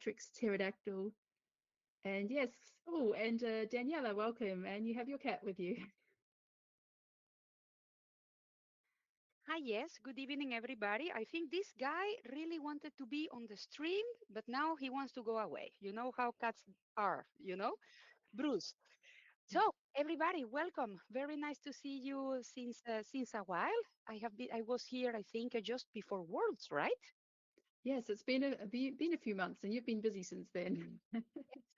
Patrick's pterodactyl. And yes, oh, and Daniela, welcome. And you have your cat with you. Hi, yes. Good evening, everybody. I think this guy really wanted to be on the stream, but now he wants to go away. You know how cats are, Bruce. So, everybody, welcome. Very nice to see you since a while. I was here, I think, just before Worlds, right? Yes, it's been a few months, and you've been busy since then.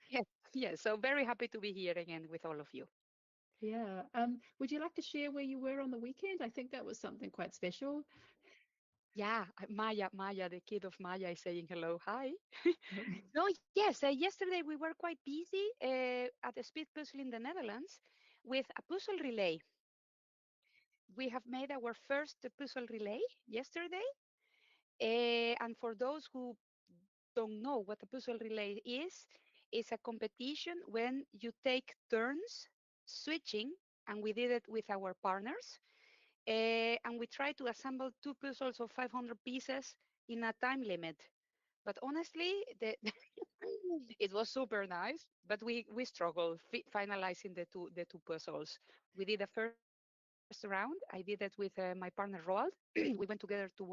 Yes, yes. So very happy to be here again with all of you. Yeah. Would you like to share where you were on the weekend? I think that was something quite special. Yeah, Maya, the kid of Maya is saying hello, hi. No, yes, yesterday we were quite busy at the Speed Puzzle in the Netherlands with a puzzle relay. We have made our first puzzle relay yesterday. And for those who don't know what a puzzle relay is, it's a competition when you take turns switching, and we did it with our partners. And we tried to assemble two puzzles of 500 pieces in a time limit. But honestly, it was super nice. But we struggled finalizing the two puzzles. We did the first round. I did it with my partner Roald. We went together to Worlds.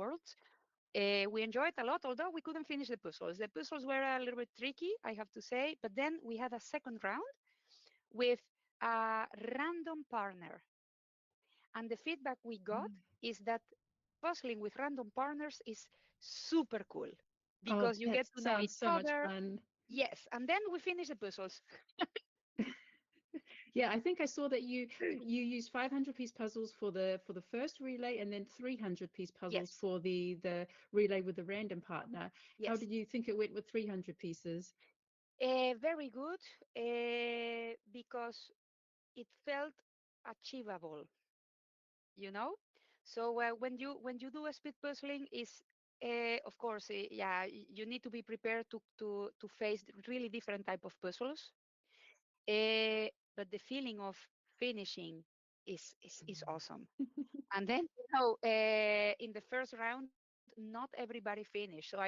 We enjoyed a lot, although we couldn't finish the puzzles. The puzzles were a little bit tricky, I have to say. But then we had a second round with a random partner. And the feedback we got is that puzzling with random partners is super cool Oh, because you that get to know sounds each so much other. fun. Yes, and then we finish the puzzles. Yeah, I think I saw that you used 500-piece puzzles for the first relay, and then 300-piece puzzles Yes, for the relay with the random partner. How yes. did you think it went with 300 pieces? Very good because it felt achievable, you know. So when you do a speed puzzling is of course yeah, you need to be prepared to face really different type of puzzles. Uh, but the feeling of finishing is awesome. And then, in the first round, not everybody finished. So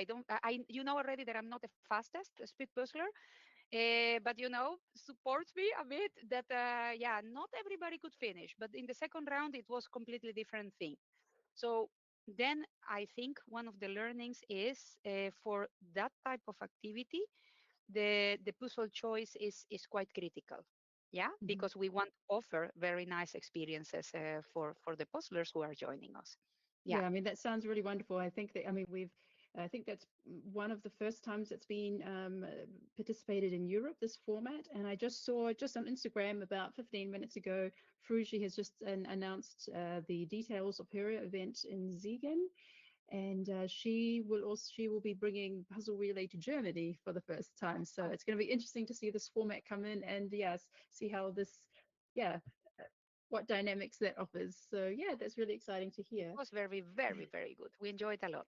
you know already that I'm not the fastest speed puzzler, but supports me a bit that, yeah, not everybody could finish. But in the second round, it was completely different thing. So then I think one of the learnings is for that type of activity, the puzzle choice is quite critical. Yeah, Mhm. because we want to offer very nice experiences for the puzzlers who are joining us. Yeah, Yeah, I mean, that sounds really wonderful. I think that's one of the first times it's been participated in Europe, this format. And I just saw just on Instagram about 15 minutes ago, Fruji has just announced the details of her event in Siegen. And she will be bringing Puzzle Relay to Germany for the first time. So oh, it's going to be interesting to see this format come in and yes, see how this, yeah, what dynamics that offers. So yeah, that's really exciting to hear. it was very, very, very good. We enjoyed a lot.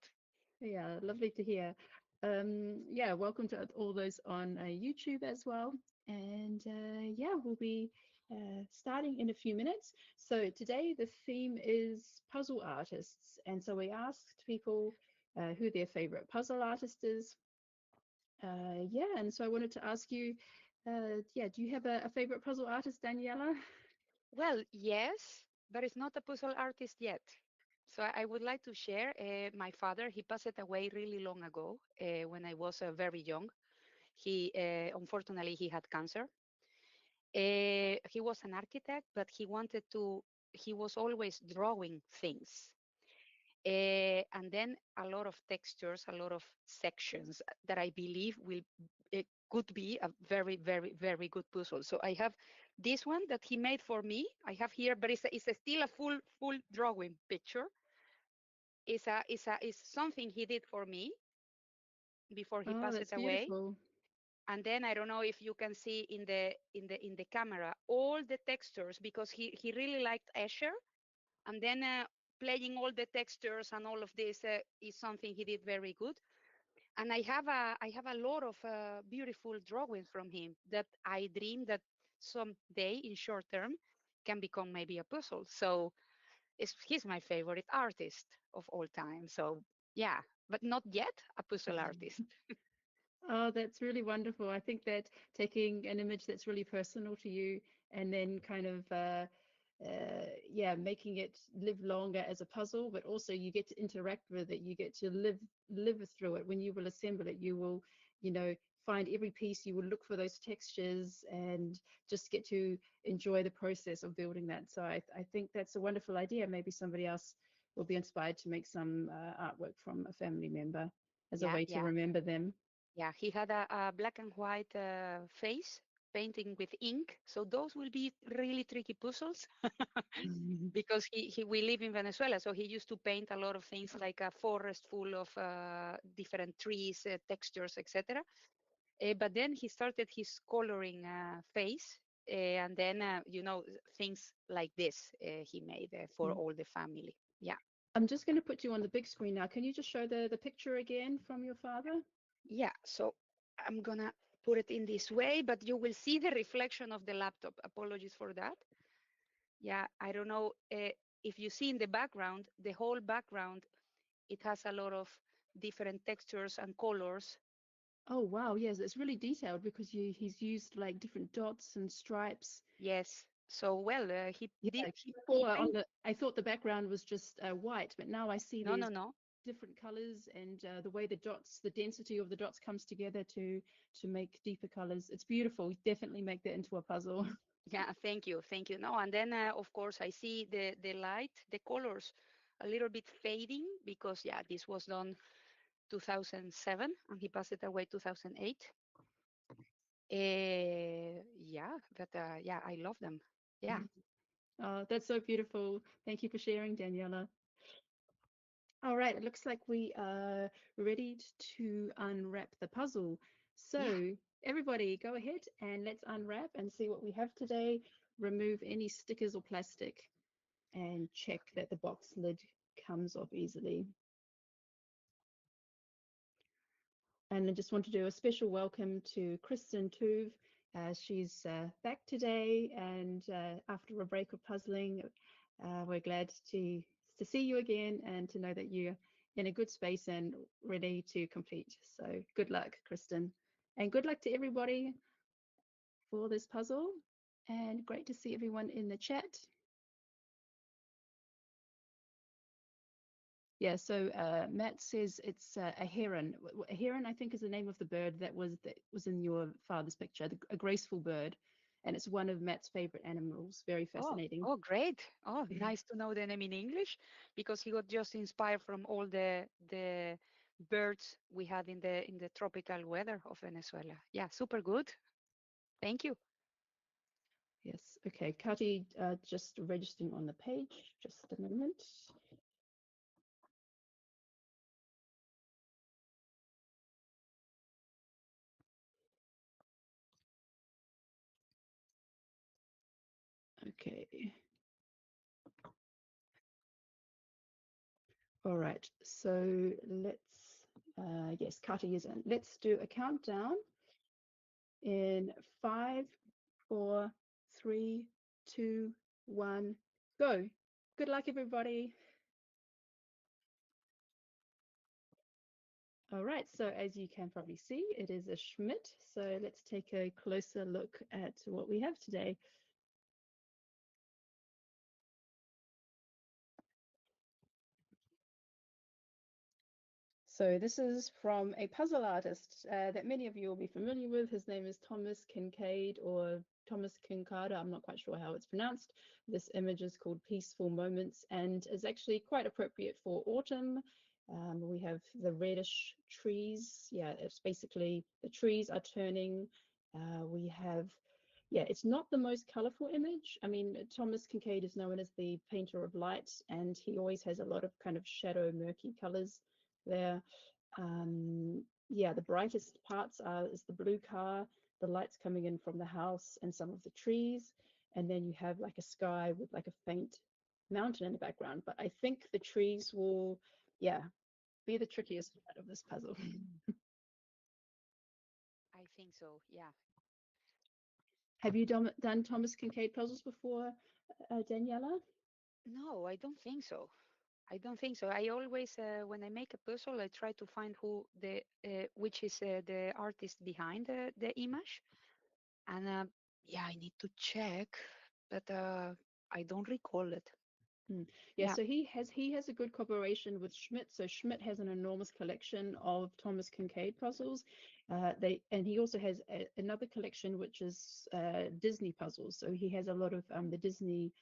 Yeah, lovely to hear. Yeah, welcome to all those on YouTube as well. And yeah, we'll be starting in a few minutes. So today the theme is puzzle artists. And so we asked people who their favorite puzzle artist is. Yeah, and so I wanted to ask you, yeah, do you have a favorite puzzle artist, Daniela? Well, yes, but it's not a puzzle artist yet. So I would like to share my father. He passed away really long ago when I was very young. He unfortunately he had cancer. He was an architect, but he was always drawing things. And then a lot of textures, a lot of sections that I believe could be a very, very, very good puzzle. So I have this one that he made for me. I have here, but it's still a full drawing picture. It's something he did for me before he Oh, passed that's away. beautiful. And then I don't know if you can see in the camera all the textures because he really liked Escher. And then playing all the textures and all of this is something he did very good. And I have a lot of beautiful drawings from him that I dream that someday in short term can become maybe a puzzle. So he's my favorite artist of all time. So yeah, but not yet a puzzle artist. Oh, that's really wonderful. I think that taking an image that's really personal to you and then kind of yeah, making it live longer as a puzzle, but also you get to interact with it. You get to live through it. When you will assemble it, you will, you know, find every piece. You will look for those textures and just get to enjoy the process of building that. So I think that's a wonderful idea. Maybe somebody else will be inspired to make some artwork from a family member as a Yeah, way to yeah, remember them. yeah. He had a black and white face painting with ink. So those will be really tricky puzzles because he we live in Venezuela, so he used to paint a lot of things like a forest full of different trees, textures, etc. But then he started his coloring phase, and then things like this he made for Mm. all the family. Yeah, I'm just going to put you on the big screen now. Can you just show the picture again from your father? yeah. So I'm gonna put it in this way, but you will see the reflection of the laptop. Apologies for that. Yeah, I don't know if you see in the background, the whole background, it has a lot of different textures and colors. Oh wow, yes, it's really detailed because he's used like different dots and stripes. Yes. So well, Yeah, he before on paint. the I thought the background was just white, but now I see No, no, there's no. different colors and the way the dots, the density of the dots comes together to make deeper colors. It's beautiful. Definitely make that into a puzzle. Yeah, thank you, thank you. No, and then of course I see the light, the colors a little bit fading because yeah, this was done 2007 and he passed it away 2008. Yeah, but yeah, I love them. Yeah, Oh, that's so beautiful. Thank you for sharing, Daniela. All right, it looks like we are ready to unwrap the puzzle. yeah. So everybody go ahead and let's unwrap and see what we have today. Remove any stickers or plastic and check that the box lid comes off easily. And I just want to do a special welcome to Kristen Tuve. She's back today, and after a break of puzzling, we're glad to see you again and to know that you're in a good space and ready to complete. So good luck, Kristen, and good luck to everybody for this puzzle. And great to see everyone in the chat. Yeah, so Matt says it's a heron. A heron, I think, is the name of the bird that was in your father's picture, a graceful bird, and it's one of Matt's favorite animals. Very Oh, fascinating. oh, great. Oh, nice to know the name in English because he got just inspired from all the birds we had in the tropical weather of Venezuela. Yeah, super good. Thank you. Yes. Okay, Kati, just registering on the page. Just a moment. Okay. All right. So let's. Yes, Kati is in. Let's do a countdown in 5, 4, 3, 2, 1, go. Good luck, everybody. All right, so as you can probably see, it is a Schmidt. So let's take a closer look at what we have today. So this is from a puzzle artist that many of you will be familiar with. His name is Thomas Kincaid or Thomas Kinkada. I'm not quite sure how it's pronounced. This image is called Peaceful Moments and is actually quite appropriate for autumn. We have the reddish trees. Yeah, it's basically the trees are turning. We have, yeah, it's not the most colorful image. I mean, Thomas Kincaid is known as the painter of light, and he always has a lot of kind of shadow, murky colors there. Yeah, the brightest parts is the blue car, the lights coming in from the house and some of the trees. And then you have like a sky with like a faint mountain in the background. But I think the trees will, yeah, be the trickiest part of this puzzle. I think so. Yeah. Have you done Thomas Kincaid puzzles before, Daniela? No, I don't think so. I don't think so. I always, when I make a puzzle, I try to find who the which is the artist behind the image, and yeah, I need to check, but I don't recall it. Mm. Yeah, Yeah. so he has a good cooperation with Schmidt. So Schmidt has an enormous collection of Thomas Kincaid puzzles. He also has another collection which is Disney puzzles. So he has a lot of the Disney.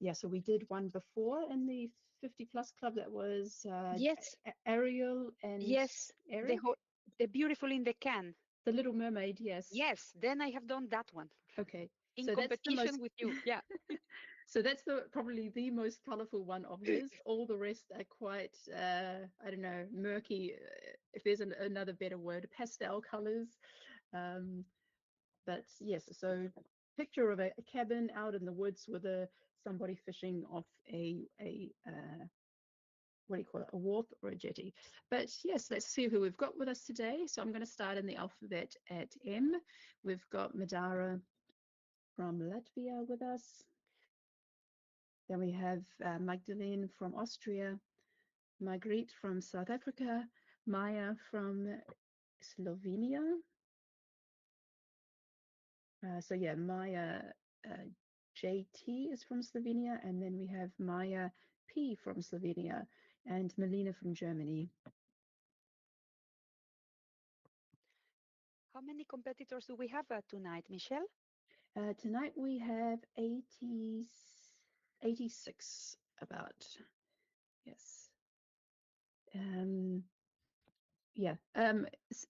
Yeah, so we did one before in the 50 plus club that was Yes. Ariel and Yes. The Eric, whole, the beautiful in the can. the Little Mermaid. Yes. Yes. Then I have done that one Okay. in So that's the competition most. with you. Yeah. So that's the probably the most colorful one of his. All the rest are quite, I don't know, murky, if there's another better word, pastel colors. Um, but yes, so picture of a cabin out in the woods with somebody fishing off a what do you call it, a wharf or a jetty. But yes, let's see who we've got with us today. So I'm going to start in the alphabet at M. We've got Madara from Latvia with us. Then we have Magdalene from Austria, Margriet from South Africa, Maya from Slovenia. So yeah, Maya uh, JT is from Slovenia, and then we have Maya P from Slovenia, and Melina from Germany. How many competitors do we have tonight, Michelle? Tonight we have 86 about, yes. Um, Yeah.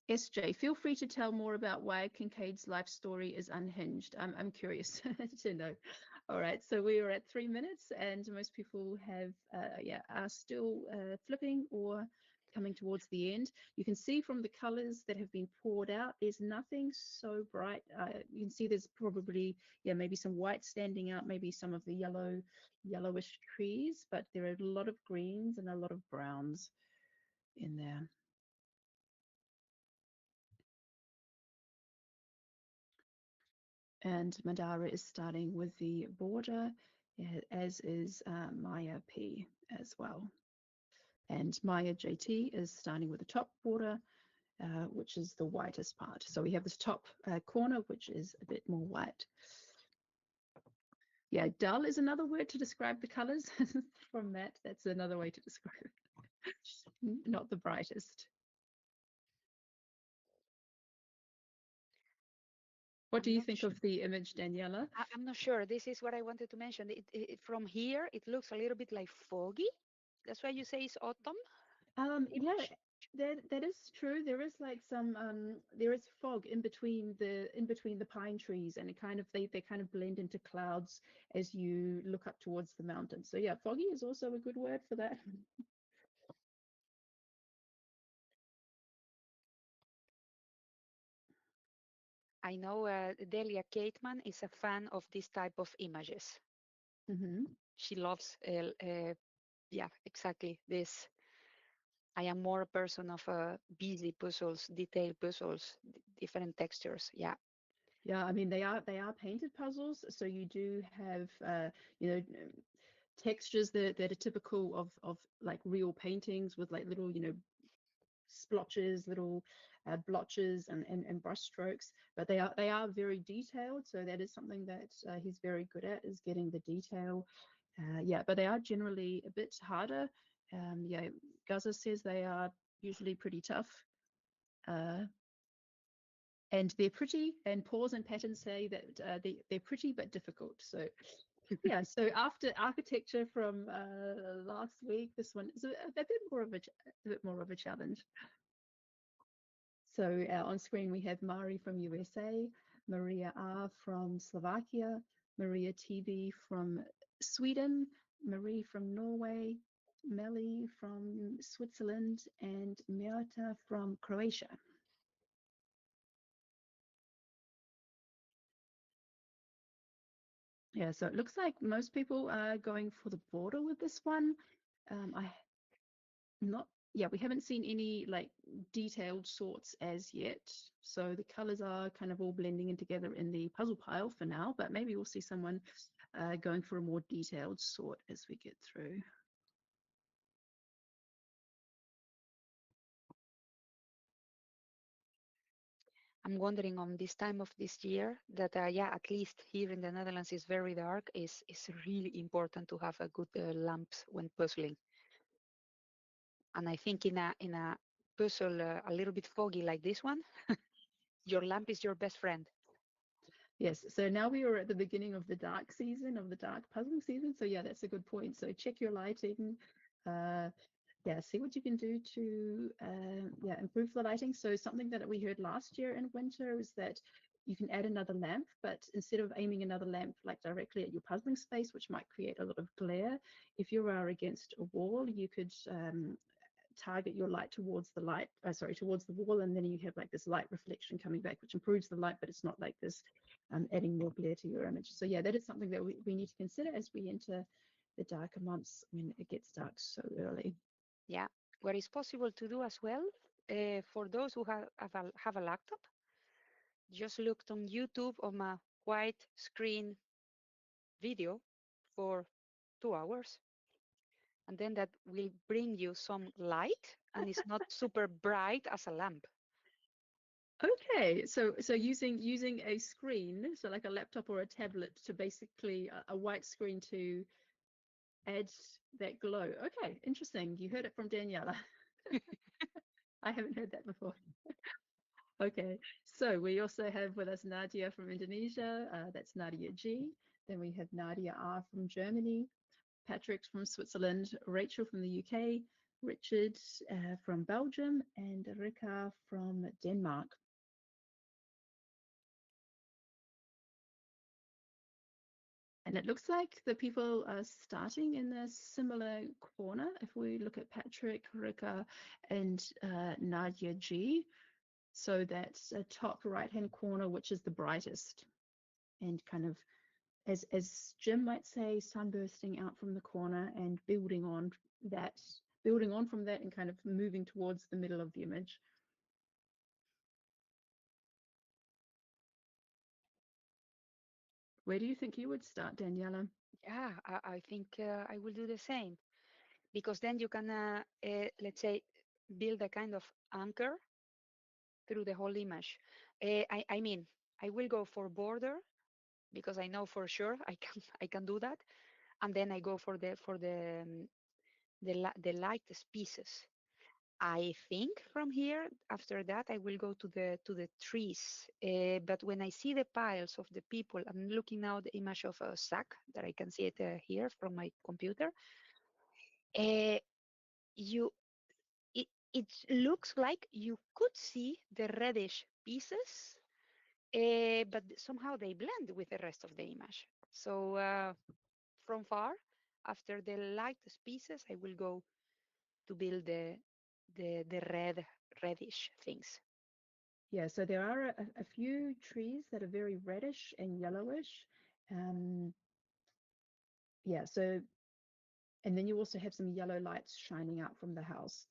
SJ, feel free to tell more about why Kincaid's life story is unhinged. I'm curious to know. All right, so we are at 3 minutes, and most people are still flipping or coming towards the end. You can see from the colors that have been poured out, there's nothing so bright. You can see there's probably maybe some white standing out, maybe some of the yellowish trees, but there are a lot of greens and a lot of browns in there. And Madara is starting with the border, as is Maya P as well. And Maya JT is starting with the top border, which is the whitest part. So we have this top corner, which is a bit more white. Yeah, dull is another word to describe the colors from Matt. That's another way to describe it. Not the brightest. What I'm do you not think of the image, Daniela? I'm not sure. This is what I wanted to mention. From here, it looks a little bit like foggy. That's why you say it's autumn Yeah, image. that is true. There is like some there is fog in between the pine trees, and it kind of they kind of blend into clouds as you look up towards the mountain. So yeah, foggy is also a good word for that. I know Delia Cateman is a fan of this type of images. Hmm. She loves, yeah, exactly this. I am more a person of busy puzzles, detailed puzzles, different textures. Yeah. Yeah, I mean they are painted puzzles, so you do have textures that are typical of like real paintings with like little splotches, little blotches, and brush strokes. But they are very detailed, so that is something that he's very good at, is getting the detail. Yeah, but they are generally a bit harder. Yeah, Gaza says they are usually pretty tough. Uh, and they're pretty, and Paws and Patterns say that they're pretty but difficult. So yeah, so after architecture from last week, this one is a bit more of a challenge. So on screen we have Mari from USA, Maria R from Slovakia, Maria TV from Sweden, Marie from Norway, Melly from Switzerland, and Mirta from Croatia. Yeah, so it looks like most people are going for the border with this one. I not Yeah, we haven't seen any like detailed sorts as yet. So the colors are kind of all blending in together in the puzzle pile for now, but maybe we'll see someone going for a more detailed sort as we get through. I'm wondering on this time of this year that yeah, at least here in the Netherlands is very dark. Is really important to have a good lamps when puzzling. And I think in a puzzle a little bit foggy like this one, your lamp is your best friend. Yes, so now we are at the beginning of the dark season, of the dark puzzling season. So yeah, that's a good point. So check your lighting. Uh, yeah, see what you can do to yeah, improve the lighting. So something that we heard last year in winter is that you can add another lamp, but instead of aiming another lamp like directly at your puzzling space, which might create a lot of glare, if you are against a wall, you could target your light towards the light, sorry, towards the wall, and then you have like this light reflection coming back, which improves the light, but it's not like this adding more glare to your image. So yeah, that is something that we need to consider as we enter the darker months when it gets dark so early. Yeah, what is possible to do as well for those who have a laptop, just looked on YouTube on a white screen video for 2 hours, and then that will bring you some light and it's not super bright as a lamp. Okay, so using a screen, so like a laptop or a tablet, to basically a white screen to add that glow. Okay, interesting. You heard it from Daniela. I haven't heard that before. Okay, so we also have with us Nadia from Indonesia. That's Nadia G. Then we have Nadia R from Germany, Patrick from Switzerland, Rachel from the UK, Richard from Belgium, and Rika from Denmark. And it looks like the people are starting in a similar corner. If we look at Patrick, Rika, and Nadia G. So that's a top right-hand corner, which is the brightest, and kind of, as Jim might say, sunbursting out from the corner and that, building on from that and kind of moving towards the middle of the image. Where do you think you would start, Daniela? Yeah, I think I will do the same because then you can, let's say, build a kind of anchor through the whole image. I mean, I will go for border because I know for sure I can I can do that, and then I go for the lightest pieces. I think from here after that I will go to the trees. But when I see the piles of the people, I'm looking now the image of a sack that I can see it here from my computer. Uh, you it looks like you could see the reddish pieces, but somehow they blend with the rest of the image. So from far, after the lightest pieces, I will go to build the reddish things. Yeah, so there are a few trees that are very reddish and yellowish. Um, yeah, so, and then you also have some yellow lights shining out from the house.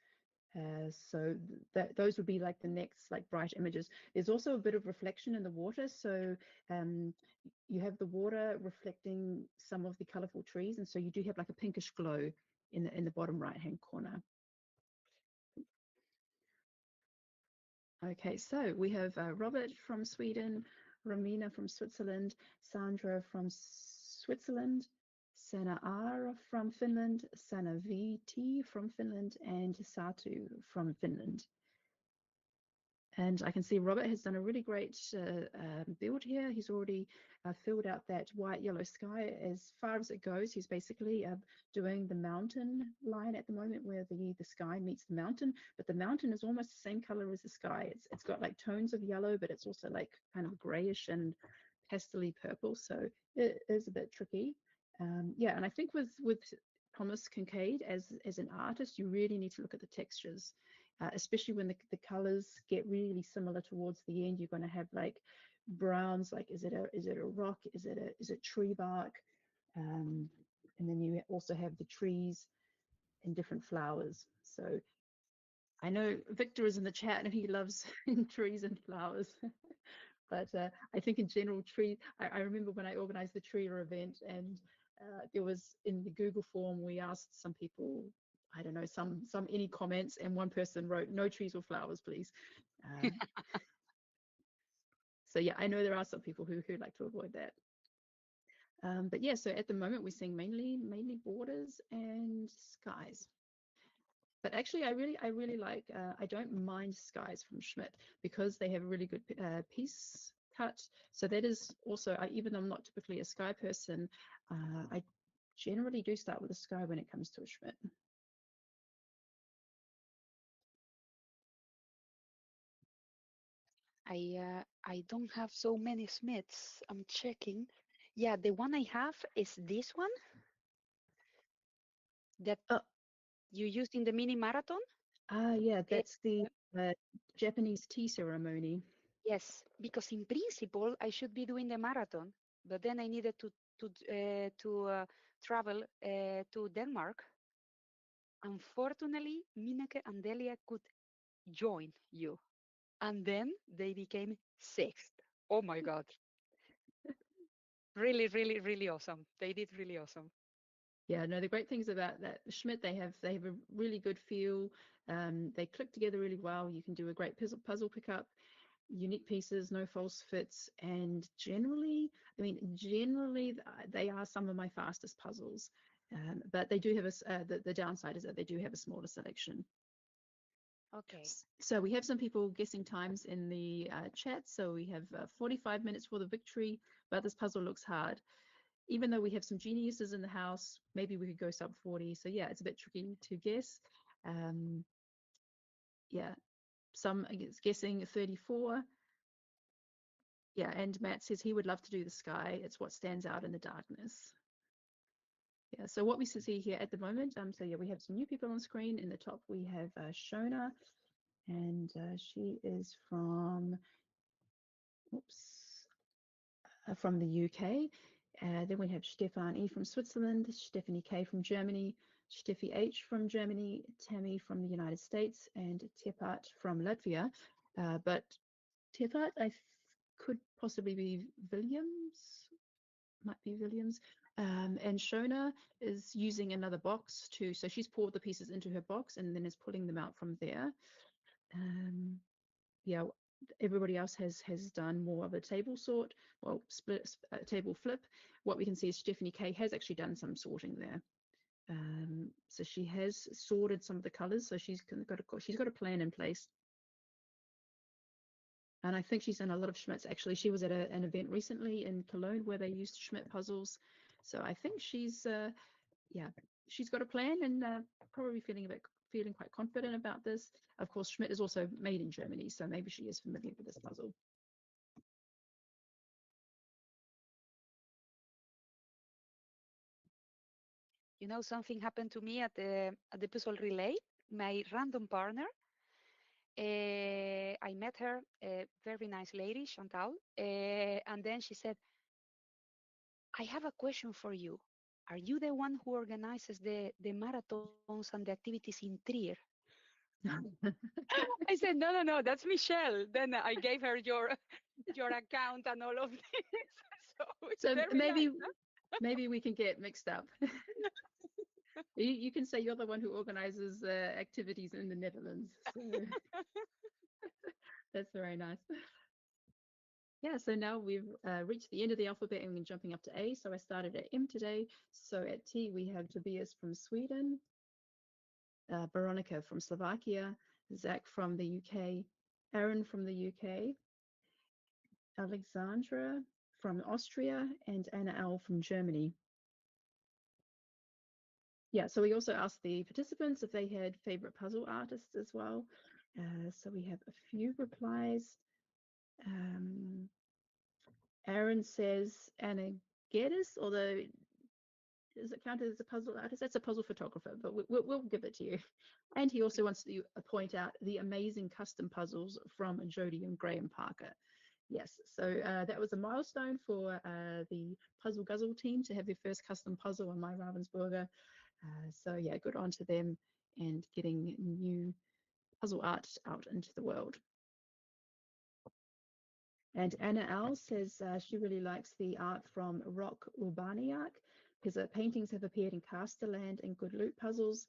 So that those would be like the next like bright images. There's also a bit of reflection in the water, so um, you have the water reflecting some of the colorful trees, and so you do have like a pinkish glow in the bottom right hand corner. Okay, so we have Robert from Sweden, Romina from Switzerland, Sandra from Switzerland, Sana R from Finland, Sana VT from Finland, and Satu from Finland. And I can see Robert has done a really great build here. He's already filled out that white yellow sky as far as it goes. He's basically doing the mountain line at the moment where the sky meets the mountain, but the mountain is almost the same color as the sky. It's got like tones of yellow, but it's also like kind of grayish and pastely purple. So it is a bit tricky. Yeah, and I think with Thomas Kincaid as an artist, you really need to look at the textures, especially when the colors get really similar towards the end. You're going to have like browns, like is it a rock, is it tree bark, um, and then you also have the trees and different flowers. So I know Victor is in the chat and he loves trees and flowers. But I think in general, I remember when I organized the Tree event, and there was in the Google form, we asked some people, I don't know, any comments, and one person wrote, "No trees or flowers, please." Um, So yeah, I know there are some people who like to avoid that. But yeah, so at the moment we're seeing mainly borders and skies. But actually, I really like. I don't mind skies from Schmidt because they have a really good piece cut. So that is also, even though I'm not typically a sky person, I generally do start with a sky when it comes to a Schmidt. I don't have so many Smiths. I'm checking. Yeah, the one I have is this one that Oh, you used in the mini marathon. yeah, Uh, that's the Japanese tea ceremony. yes, because in principle I should be doing the marathon, but then I needed to travel to Denmark. Unfortunately, Mineke and Delia could join you, and then they became sixth. Oh my God! Really, really, really awesome. They did really awesome. Yeah, no, the great things about that Schmidt, they have a really good feel. They click together really well. You can do a great puzzle pickup, unique pieces, no false fits, and generally they are some of my fastest puzzles. But they do have the downside is that they do have a smaller selection. Okay. So we have some people guessing times in the chat. So we have 45 minutes for the victory, but this puzzle looks hard. Even though we have some geniuses in the house, maybe we could go sub 40. So yeah, it's a bit tricky to guess. Um, yeah, some is guessing 34. Yeah, and Matt says he would love to do the sky. It's what stands out in the darkness. Yeah, so what we see here at the moment, so yeah, we have some new people on screen. In the top, we have Shona, and she is oops, from the UK. Then we have Stefan E from Switzerland, Stephanie K from Germany, Steffi H from Germany, Tammy from the United States, and Tepat from Latvia. But Tepat, could possibly be Williams, might be Williams. And Shona is using another box so she's poured the pieces into her box and then is pulling them out from there. Yeah, everybody else has done more of a table sort, well, split table flip. What we can see is Stephanie K has actually done some sorting there. So she has sorted some of the colors. So she's got a plan in place. And I think she's done a lot of Schmidt's. Actually, she was at an event recently in Cologne where they used Schmidt puzzles. So I think yeah, she's got a plan and probably feeling quite confident about this. Of course, Schmidt is also made in Germany, so maybe she is familiar with this puzzle. You know, something happened to me at the puzzle relay. My random partner, I met her, a very nice lady, Chantal, and then she said, I have a question for you. Are you the one who organizes the marathons and the activities in Trier? I said, no, no, no, that's Michelle. Then I gave her your account and all of this. So it's So very nice. Huh? maybe we can get mixed up. You can say you're the one who organizes activities in the Netherlands. So that's very nice. Yeah, so now we've reached the end of the alphabet and we're jumping up to A. So I started at M today. So at T, we have Tobias from Sweden, Veronica from Slovakia, Zach from the UK, Aaron from the UK, Alexandra from Austria, and Anna L from Germany. Yeah, so we also asked the participants if they had favorite puzzle artists as well. So we have a few replies. Aaron says Anna Geddes, although is it counted as a puzzle artist? That's a puzzle photographer, but we'll give it to you. And he also wants to point out the amazing custom puzzles from Jody and Graham Parker. Yes, so that was a milestone for the Puzzle Guzzle team to have their first custom puzzle on My Ravensburger. So yeah, good on to them and getting new puzzle art out into the world. And Anna Al says she really likes the art from Rock Urbaniak because paintings have appeared in Casterland and Good Loot puzzles.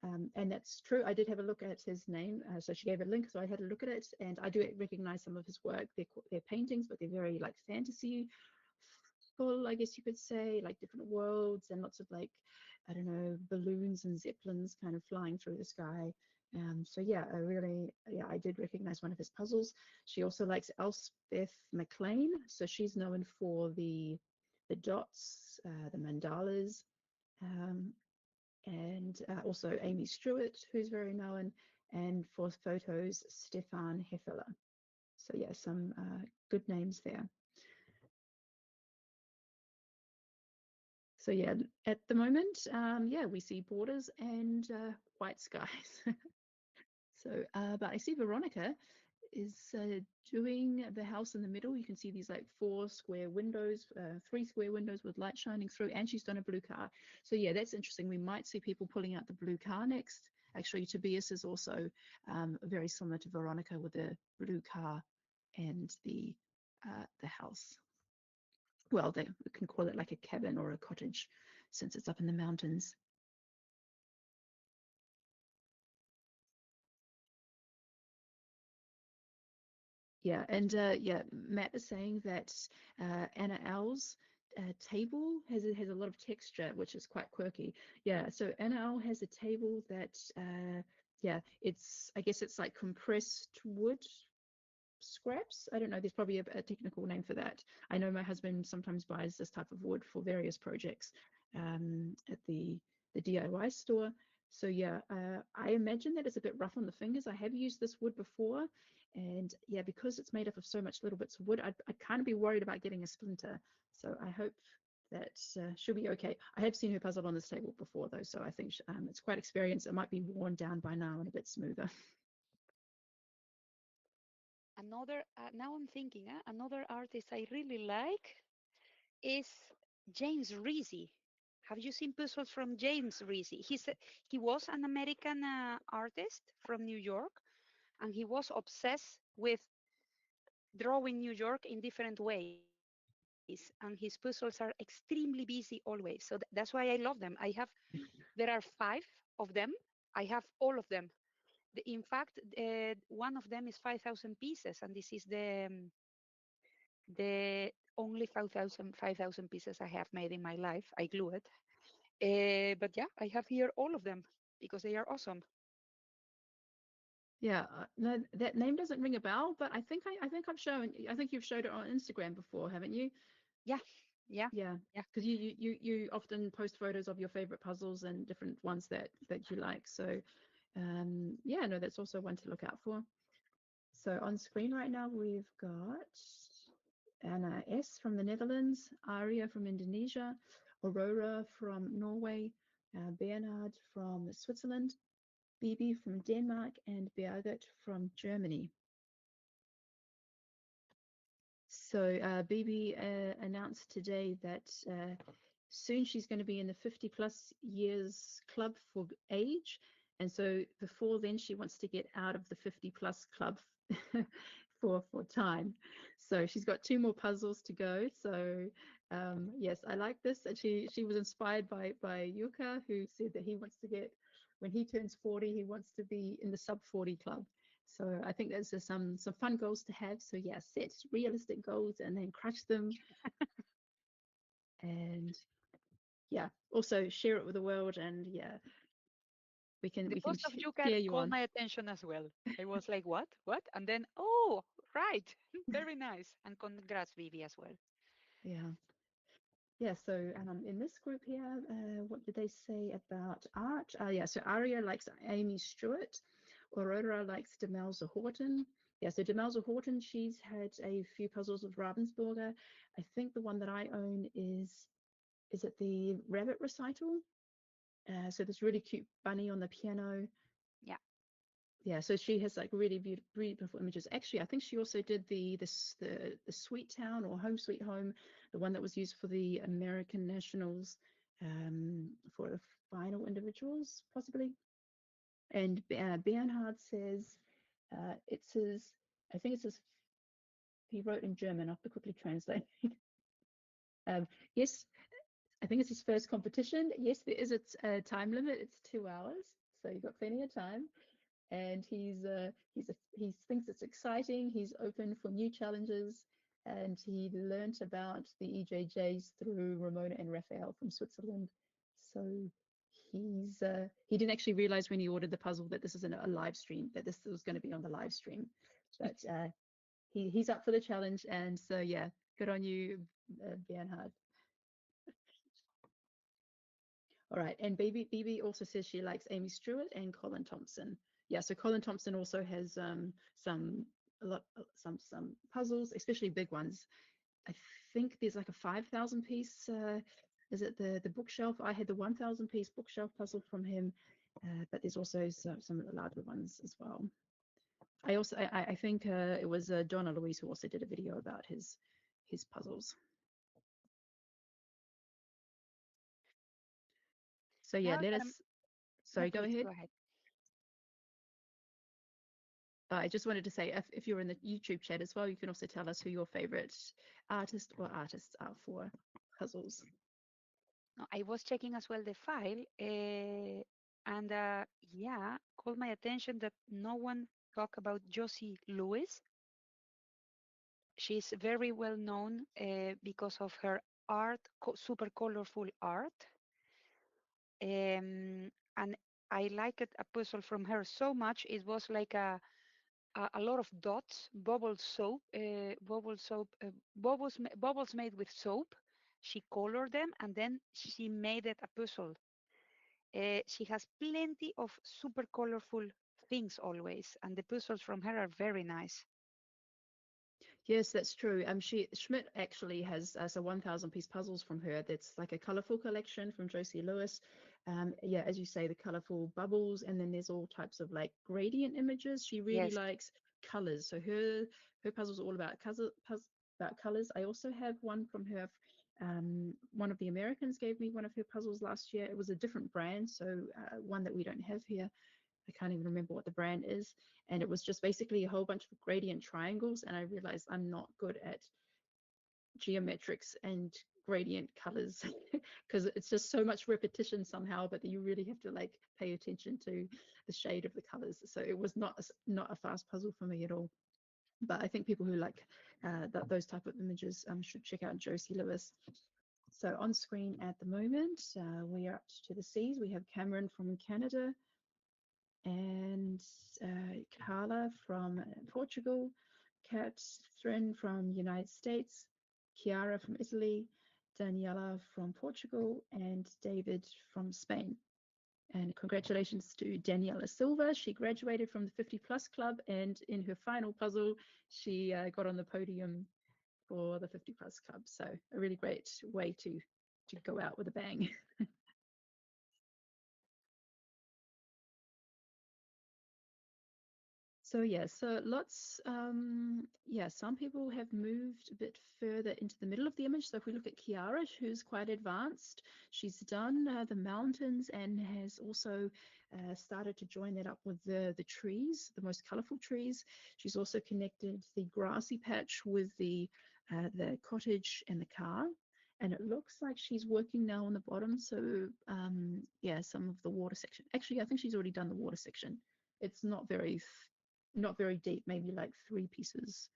And that's true. I did have a look at his name. So she gave a link, so I had a look at it, and I do recognize some of his work. They're paintings, but they're very like fantasy full, I guess you could say, like different worlds and lots of like, I don't know, balloons and zeppelins kind of flying through the sky. So yeah, I did recognize one of his puzzles. She also likes Elspeth McLean, so she's known for the dots, the mandalas, um, and also Amy Stewart, who's very known, and for photos, Stefan Heffeler. So yeah, some good names there. So yeah, at the moment, yeah, we see borders and white skies. So, but I see Veronica is doing the house in the middle. You can see these like 4 square windows, 3 square windows with light shining through, and she's done a blue car. So yeah, that's interesting. We might see people pulling out the blue car next. Actually, Tobias is also very similar to Veronica with the blue car and the house. Well, they we can call it like a cabin or a cottage since it's up in the mountains. Yeah, and yeah, Matt is saying that Anna L's table has a lot of texture, which is quite quirky. Yeah, so Anna L has a table that yeah, it's I guess it's like compressed wood scraps. I don't know. There's probably a technical name for that. I know my husband sometimes buys this type of wood for various projects at the DIY store. So yeah, I imagine that it's a bit rough on the fingers. I have used this wood before, and yeah, because it's made up of so much little bits of wood, I'd kind of be worried about getting a splinter. So I hope that she'll be okay. I have seen her puzzle on this table before though, so I think it's quite experienced. It might be worn down by now and a bit smoother. Another, now I'm thinking, another artist I really like is James Reese. Have you seen puzzles from James Reese? He was an American artist from New York, and he was obsessed with drawing New York in different ways. And his puzzles are extremely busy always. So that's why I love them. There are 5 of them. I have all of them. In fact, one of them is 5,000 pieces, and this is the only 5,000 pieces I have made in my life. I glue it. But yeah, I have here all of them because they are awesome. Yeah, no, that name doesn't ring a bell, but I think I think you've showed it on Instagram before, haven't you? Yeah, yeah, Yeah, yeah. because you often post photos of your favorite puzzles and different ones that you like. So yeah, no, that's also one to look out for. So on screen right now we've got Anna S from the Netherlands, Aria from Indonesia, Aurora from Norway, Bernard from Switzerland, Bibi from Denmark, and Birgit from Germany. So Bibi announced today that soon she's going to be in the 50 plus years club for age. And so before then, she wants to get out of the 50 plus club for time. So she's got 2 more puzzles to go. So yes, I like this. And she was inspired by Yuka, who said that he wants to get, when he turns 40, he wants to be in the sub 40 club. So I think there's some fun goals to have. So yeah, set realistic goals and then crush them. And yeah, also share it with the world. And yeah, The we can post of Yuka cheer you called on. my attention as well. I was like, what? What? And then, oh, right. Very nice. And congrats, Vivi, as well. Yeah. Yeah, so in this group here, what did they say about art? Yeah, so Aria likes Amy Stewart. Aurora likes Demelza Horton. Yeah, so Demelza Horton, she's had a few puzzles with Ravensburger. I think the one that I own is it the Rabbit Recital? So this really cute bunny on the piano. Yeah. Yeah, so she has like really beautiful images. Actually, I think she also did the Sweet Town or Home Sweet Home, the one that was used for the American Nationals for the final individuals, possibly. And Bernhard says it's his, I think it's his, he wrote in German. I'll have to quickly translate. Yes, I think it's his first competition. Yes, there is a time limit. It's 2 hours. so you've got plenty of time. And he thinks it's exciting. He's open for new challenges, and he learnt about the EJJs through Ramona and Raphael from Switzerland. So he didn't actually realize when he ordered the puzzle that this isn't a live stream, that this was going to be on the live stream. But he's up for the challenge, and so yeah, good on you, Bernhard. All right, and BB also says she likes Amy Stewart and Colin Thompson. Yeah, so Colin Thompson also has some some puzzles, especially big ones. I think there's like a 5,000 piece. Is it the bookshelf? I had the 1,000 piece bookshelf puzzle from him, but there's also some larger ones as well. I think it was Donna Louise who also did a video about his puzzles. So yeah, Now let that us. I'm, no, Sorry, go please ahead. go ahead. I just wanted to say, if you're in the YouTube chat as well, you can also tell us who your favorite artist or artists are for puzzles. No, I was checking as well the file, and yeah, called my attention that no one talked about Josie Lewis. She's very well known because of her art, super colorful art. And I liked a puzzle from her so much. It was like a lot of dots, bubbles made with soap. She colored them and then she made it a puzzle. She has plenty of super colorful things always, and the puzzles from her are very nice. Yes, that's true. Schmidt actually has a 1,000 piece puzzles from her. That's like a colorful collection from Josie Lewis. Yeah, as you say, the colorful bubbles, and then there's all types of like gradient images. She really Yes, likes colors, so her puzzles are all about about colors. I also have one from her. One of the Americans gave me one of her puzzles last year. It was a different brand, so one that we don't have here. I can't even remember what the brand is. And it was just basically a whole bunch of gradient triangles. And I realized I'm not good at geometrics and gradient colors because it's just so much repetition somehow, but you really have to like pay attention to the shade of the colors. So it was not a fast puzzle for me at all. But I think people who like those type of images should check out Josie Lewis. So on screen at the moment, we are up to the C's. We have Cameron from Canada, and Carla from Portugal, Catherine from United States, Chiara from Italy, Daniela from Portugal, and David from Spain. And congratulations to Daniela Silva. She graduated from the 50 Plus Club, and in her final puzzle, she got on the podium for the 50 Plus Club. So a really great way to go out with a bang. So yeah, so lots, yeah, some people have moved a bit further into the middle of the image. So if we look at Kiara, who's quite advanced, she's done the mountains and has also started to join that up with the trees, the most colorful trees. She's also connected the grassy patch with the cottage and the car. And it looks like she's working now on the bottom. So yeah, some of the water section. Actually, I think she's already done the water section. It's not very deep, maybe like 3 pieces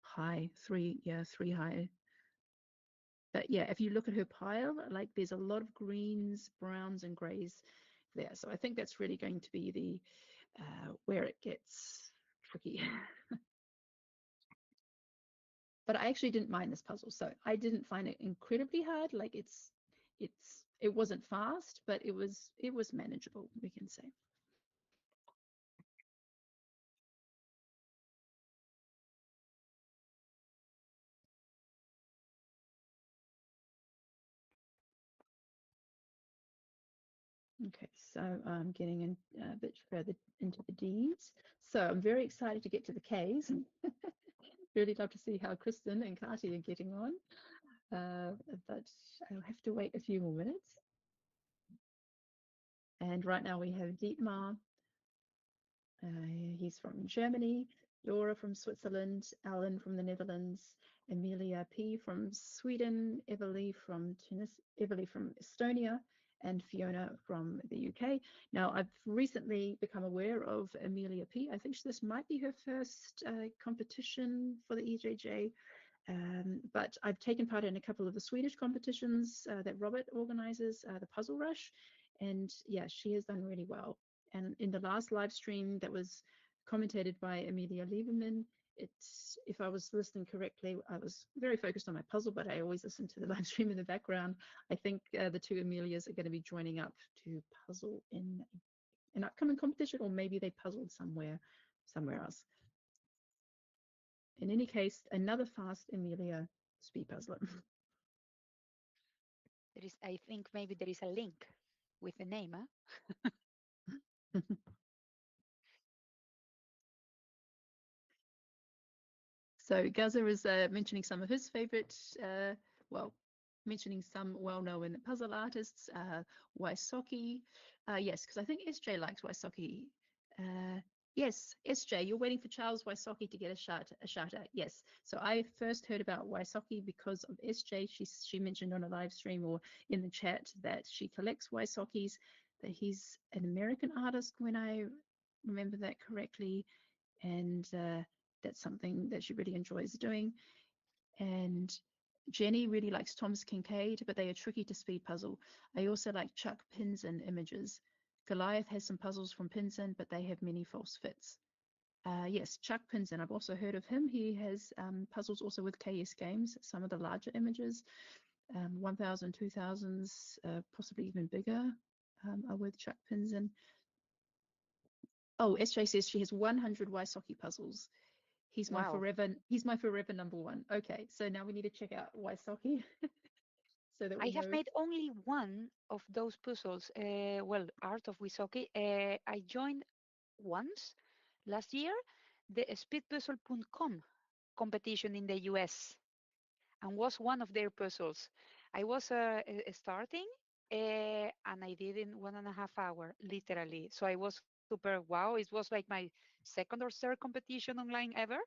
high, three high. But yeah, if you look at her pile, like there's a lot of greens, browns, and grays there. So I think that's really going to be the where it gets tricky. But I actually didn't mind this puzzle, so I didn't find it incredibly hard. Like it wasn't fast, but it was manageable, we can say. Okay, so I'm getting in a bit further into the D's. So I'm very excited to get to the K's. Really love to see how Kristen and Kati are getting on. But I'll have to wait a few more minutes. And right now we have Dietmar. He's from Germany. Laura from Switzerland. Alan from the Netherlands. Amelia P. from Sweden. Everly from Estonia. and Fiona from the UK. Now, I've recently become aware of Amelia P. I think this might be her first competition for the EJJ. But I've taken part in a couple of the Swedish competitions that Robert organizes, the Puzzle Rush, and yeah, she has done really well. And in the last live stream that was commentated by Amelia Lieberman, if I was listening correctly, I was very focused on my puzzle, but I always listen to the live stream in the background. I think the two Amelias are going to be joining up to puzzle in an upcoming competition, or maybe they puzzled somewhere else. In any case, another fast Amelia speed puzzler. I think maybe there is a link with the name, huh? So Gaza is mentioning some of his favorite, well, mentioning some well-known puzzle artists, Wysocki. Yes, because I think SJ likes Wysocki. Yes, SJ, you're waiting for Charles Wysocki to get a shout out. Yes. So I first heard about Wysocki because of SJ. She mentioned on a live stream or in the chat that she collects Wysockis, that he's an American artist when I remember that correctly. And that's something that she really enjoys doing. And Jenny really likes Thomas Kincaid, but they are tricky to speed puzzle. I also like Chuck Pinson images. Goliath has some puzzles from Pinson, but they have many false fits. Yes, Chuck Pinson, I've also heard of him. He has puzzles also with KS Games, some of the larger images, 1000, 2000s, possibly even bigger, are with Chuck Pinson. Oh, SJ says she has 100 Wysocki puzzles. He's my Wow. forever number one. Okay, so now we need to check out Wysocki so that I we have know. made only one of those puzzles. Well, Art of Wisocki. I joined once last year the SpeedPuzzle.com competition in the US and was one of their puzzles. I was starting and I did in 1.5 hours, literally. So I was super wow. It was like my second or third competition online ever.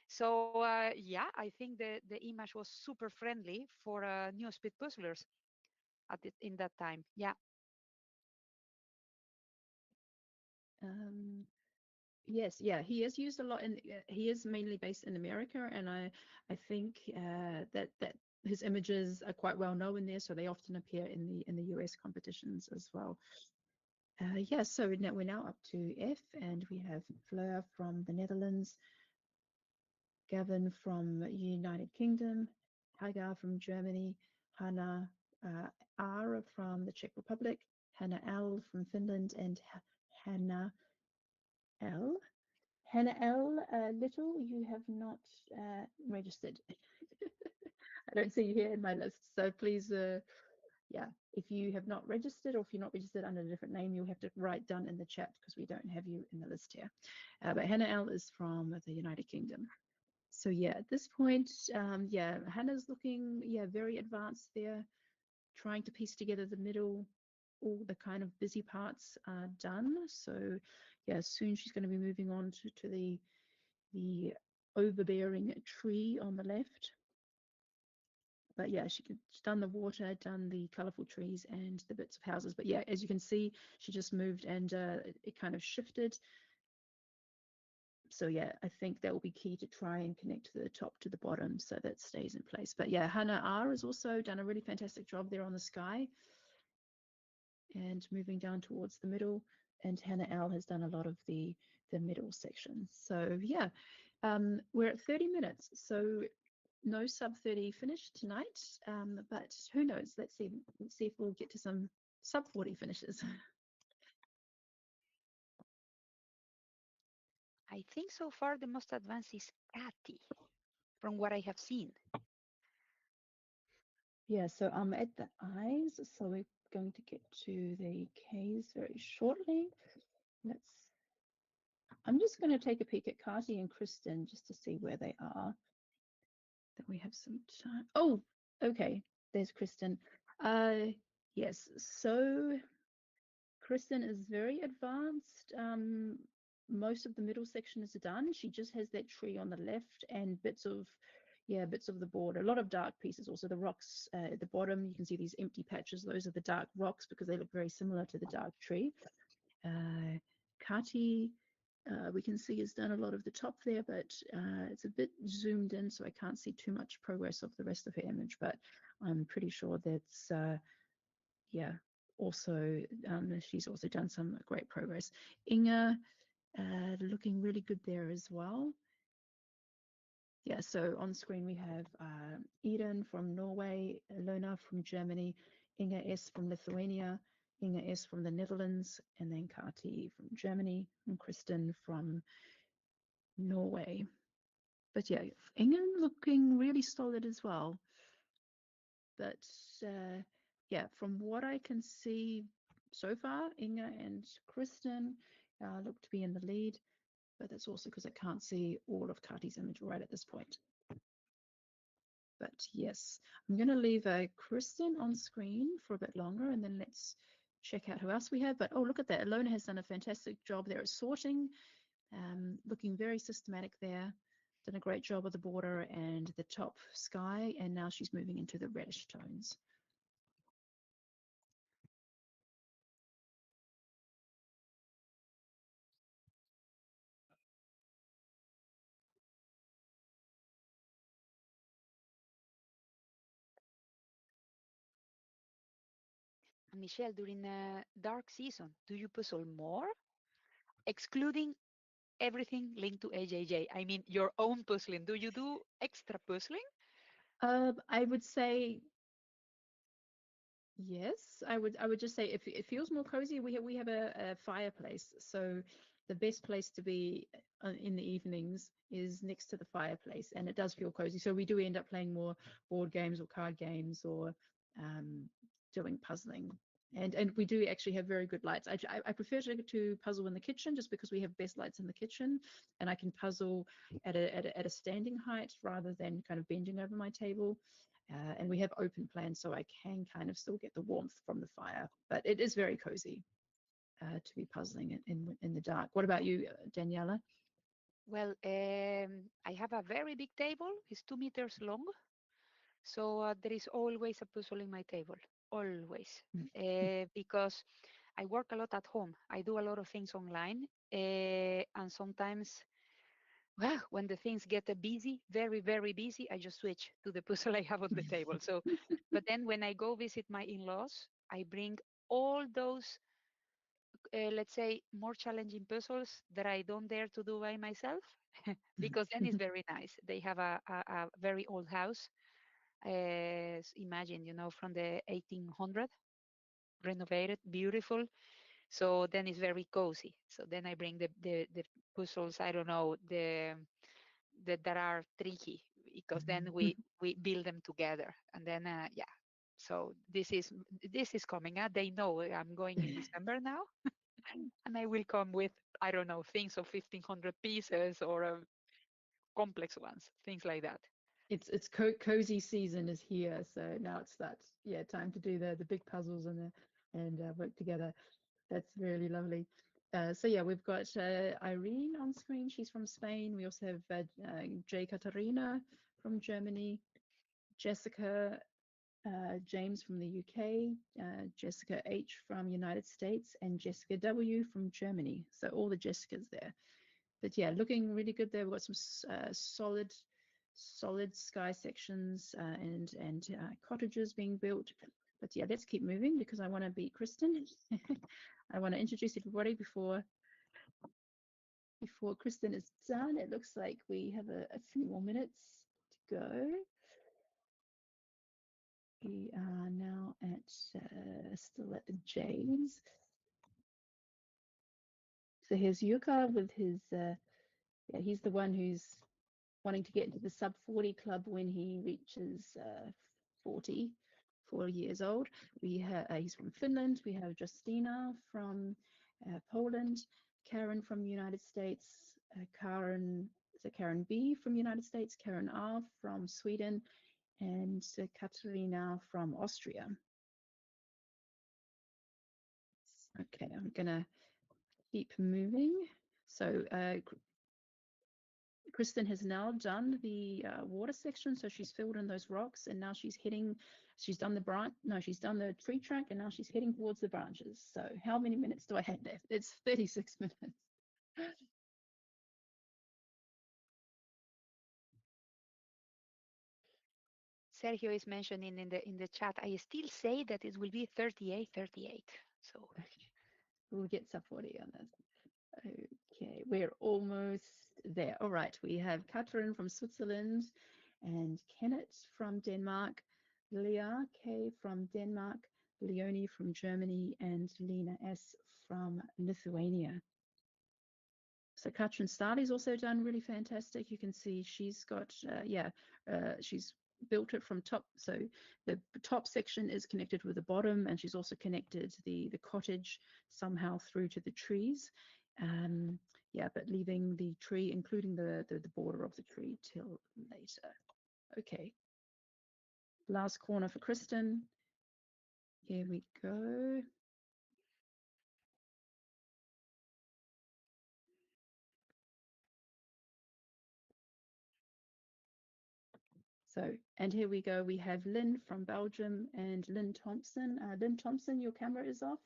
So yeah, I think the image was super friendly for new speed puzzlers in that time. Yeah. Um, yes, yeah, he is used a lot, and he is mainly based in America, and I think that his images are quite well known there, so they often appear in the US competitions as well. Yeah, so we're now up to F, and we have Fleur from the Netherlands, Gavin from United Kingdom, Hagar from Germany, Hannah R from the Czech Republic, Hannah L from Finland, and Hannah L. Hannah L. Little, you have not registered. I don't see you here in my list, so please, yeah, if you have not registered, or if you're not registered under a different name, you'll have to write down in the chat because we don't have you in the list here. But Hannah L. is from the United Kingdom. So yeah, at this point, yeah, Hannah's looking, yeah, very advanced there, trying to piece together the middle. All the kind of busy parts are done. So yeah, soon she's going to be moving on to the overbearing tree on the left. But yeah, she's done the water, done the colorful trees and the bits of houses. But yeah, as you can see, she just moved and it kind of shifted. So yeah, I think that will be key to try and connect the top to the bottom so that stays in place. But yeah, Hannah R has also done a really fantastic job there on the sky and moving down towards the middle. And Hannah L has done a lot of the middle section. So yeah, we're at 30 minutes. So no sub 30 finish tonight, but who knows? Let's see. Let's see if we'll get to some sub 40 finishes. I think so far the most advanced is Cathy, from what I have seen. Yeah, so I'm at the eyes, so we're going to get to the K's very shortly. Let's. I'm just going to take a peek at Kati and Kristen just to see where they are. That we have some time. Oh, okay. There's Kristen. Yes. So Kristen is very advanced. Most of the middle section is done. She just has that tree on the left and bits of, yeah, bits of the border. A lot of dark pieces. Also, the rocks at the bottom, you can see these empty patches. Those are the dark rocks because they look very similar to the dark tree. Kati, we can see has done a lot of the top there, but it's a bit zoomed in, so I can't see too much progress of the rest of her image, but I'm pretty sure that's, yeah, also, she's also done some great progress. Inga, looking really good there as well. Yeah, so on screen we have Eden from Norway, Lona from Germany, Inga S from Lithuania, Inga S from the Netherlands, and then Kati from Germany, and Kristen from Norway. But yeah, Inga looking really solid as well. But yeah, from what I can see so far, Inga and Kristen look to be in the lead, but that's also because I can't see all of Kati's image right at this point. But yes, I'm going to leave Kristen on screen for a bit longer, and then let's check out who else we have. But oh, look at that. Alona has done a fantastic job there at sorting, looking very systematic there. Done a great job of the border and the top sky, and now she's moving into the reddish tones. Michelle, during a dark season, do you puzzle more, excluding everything linked to AJJ? I mean, your own puzzling. Do you do extra puzzling? I would say yes. I would just say if it feels more cozy, we have a fireplace. So the best place to be in the evenings is next to the fireplace, and it does feel cozy. So we do end up playing more board games or card games or doing puzzling. And we do actually have very good lights. I prefer to puzzle in the kitchen just because we have best lights in the kitchen, and I can puzzle at a standing height rather than kind of bending over my table. And we have open plans, so I can kind of still get the warmth from the fire. But it is very cozy to be puzzling in the dark. What about you, Daniela? Well, I have a very big table. It's 2 meters long. So there is always a puzzle in my table, always. Because I work a lot at home. I do a lot of things online. And sometimes, well, when the things get busy, very, very busy, I just switch to the puzzle I have on the table. So, but then when I go visit my in-laws, I bring all those, let's say, more challenging puzzles that I don't dare to do by myself, because then it's very nice. They have a very old house. Imagine, from the 1800, renovated, beautiful. So then it's very cozy. So then I bring the puzzles, I don't know, that are tricky, because then we build them together. And then yeah. So this is coming up. They know I'm going in December now, and I will come with, I don't know, things of 1500 pieces, or complex ones, things like that. It's cozy season is here, so now it's that, yeah, time to do the big puzzles and work together. That's really lovely. So yeah, we've got Irene on screen. She's from Spain. We also have Jay Katarina from Germany, Jessica James from the UK, Jessica H from United States, and Jessica W from Germany. So all the Jessicas there. But yeah, looking really good there. We've got some solid sky sections and cottages being built. But yeah, let's keep moving because I want to beat Kristen. I want to introduce everybody before Kristen is done. It looks like we have a few more minutes to go. We are now at still at the J's. So here's Yuka with his yeah, he's the one who's wanting to get into the sub 40 club when he reaches 4 years old. He's from Finland. We have Justina from Poland, Karen from the United States, Karen B from the United States, Karen R from Sweden, and Katarina from Austria. Okay, I'm gonna keep moving. So Kristen has now done the water section, so she's filled in those rocks, and now she's heading. She's done the branch. No, she's done the tree trunk, and now she's heading towards the branches. So how many minutes do I have left? It's 36 minutes. Sergio is mentioning in the chat. I still say that it will be 38, 38. So We'll get Safori on this. Okay, we're almost there. All right, we have Katrin from Switzerland and Kenneth from Denmark, Leah K from Denmark, Leonie from Germany, and Lena S from Lithuania. So Katrin Starley's also done really fantastic. You can see she's got, she's built it from top. So the top section is connected with the bottom, and she's also connected the cottage somehow through to the trees. Yeah, but leaving the tree, including the border of the tree, till later. Okay. Last corner for Kristen. Here we go. So, and here we go. We have Lynn from Belgium and Lynn Thompson. Lynn Thompson, your camera is off.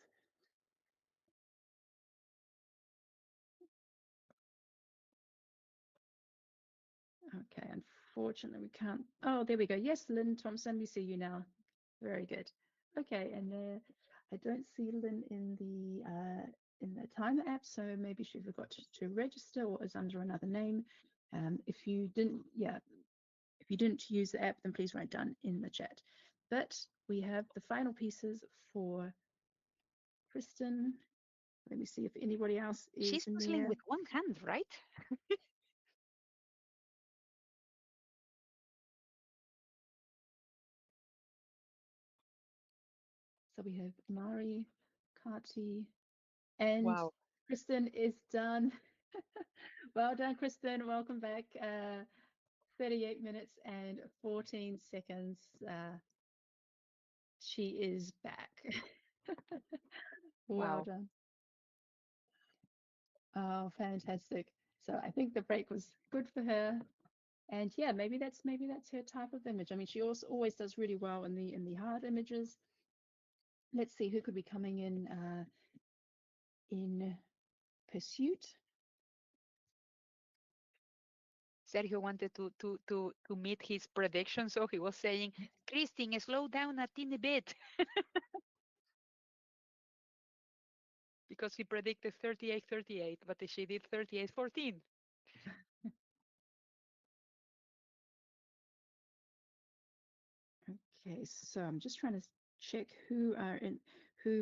Okay, unfortunately we can't. Oh, there we go. Yes, Lynn Thompson, we see you now. Very good. Okay, and I don't see Lynn in the timer app, so maybe she forgot to register or is under another name. If you didn't, yeah, if you didn't use the app, then please write down in the chat. But we have the final pieces for Kristen. Let me see if anybody else she's is puzzling near. with one hand, right? So we have Mari, Kati, and Wow. Kristen is done. Well done, Kristen. Welcome back. 38 minutes and 14 seconds. She is back. Well Wow. done. Oh, fantastic. So I think the break was good for her. And yeah, maybe that's her type of image. I mean, she also always does really well in the hard images. Let's see who could be coming in pursuit. Sergio wanted to meet his prediction, so he was saying, Christine, slow down a teeny bit. Because he predicted 38-38, but she did 38-14. Okay, so I'm just trying to check who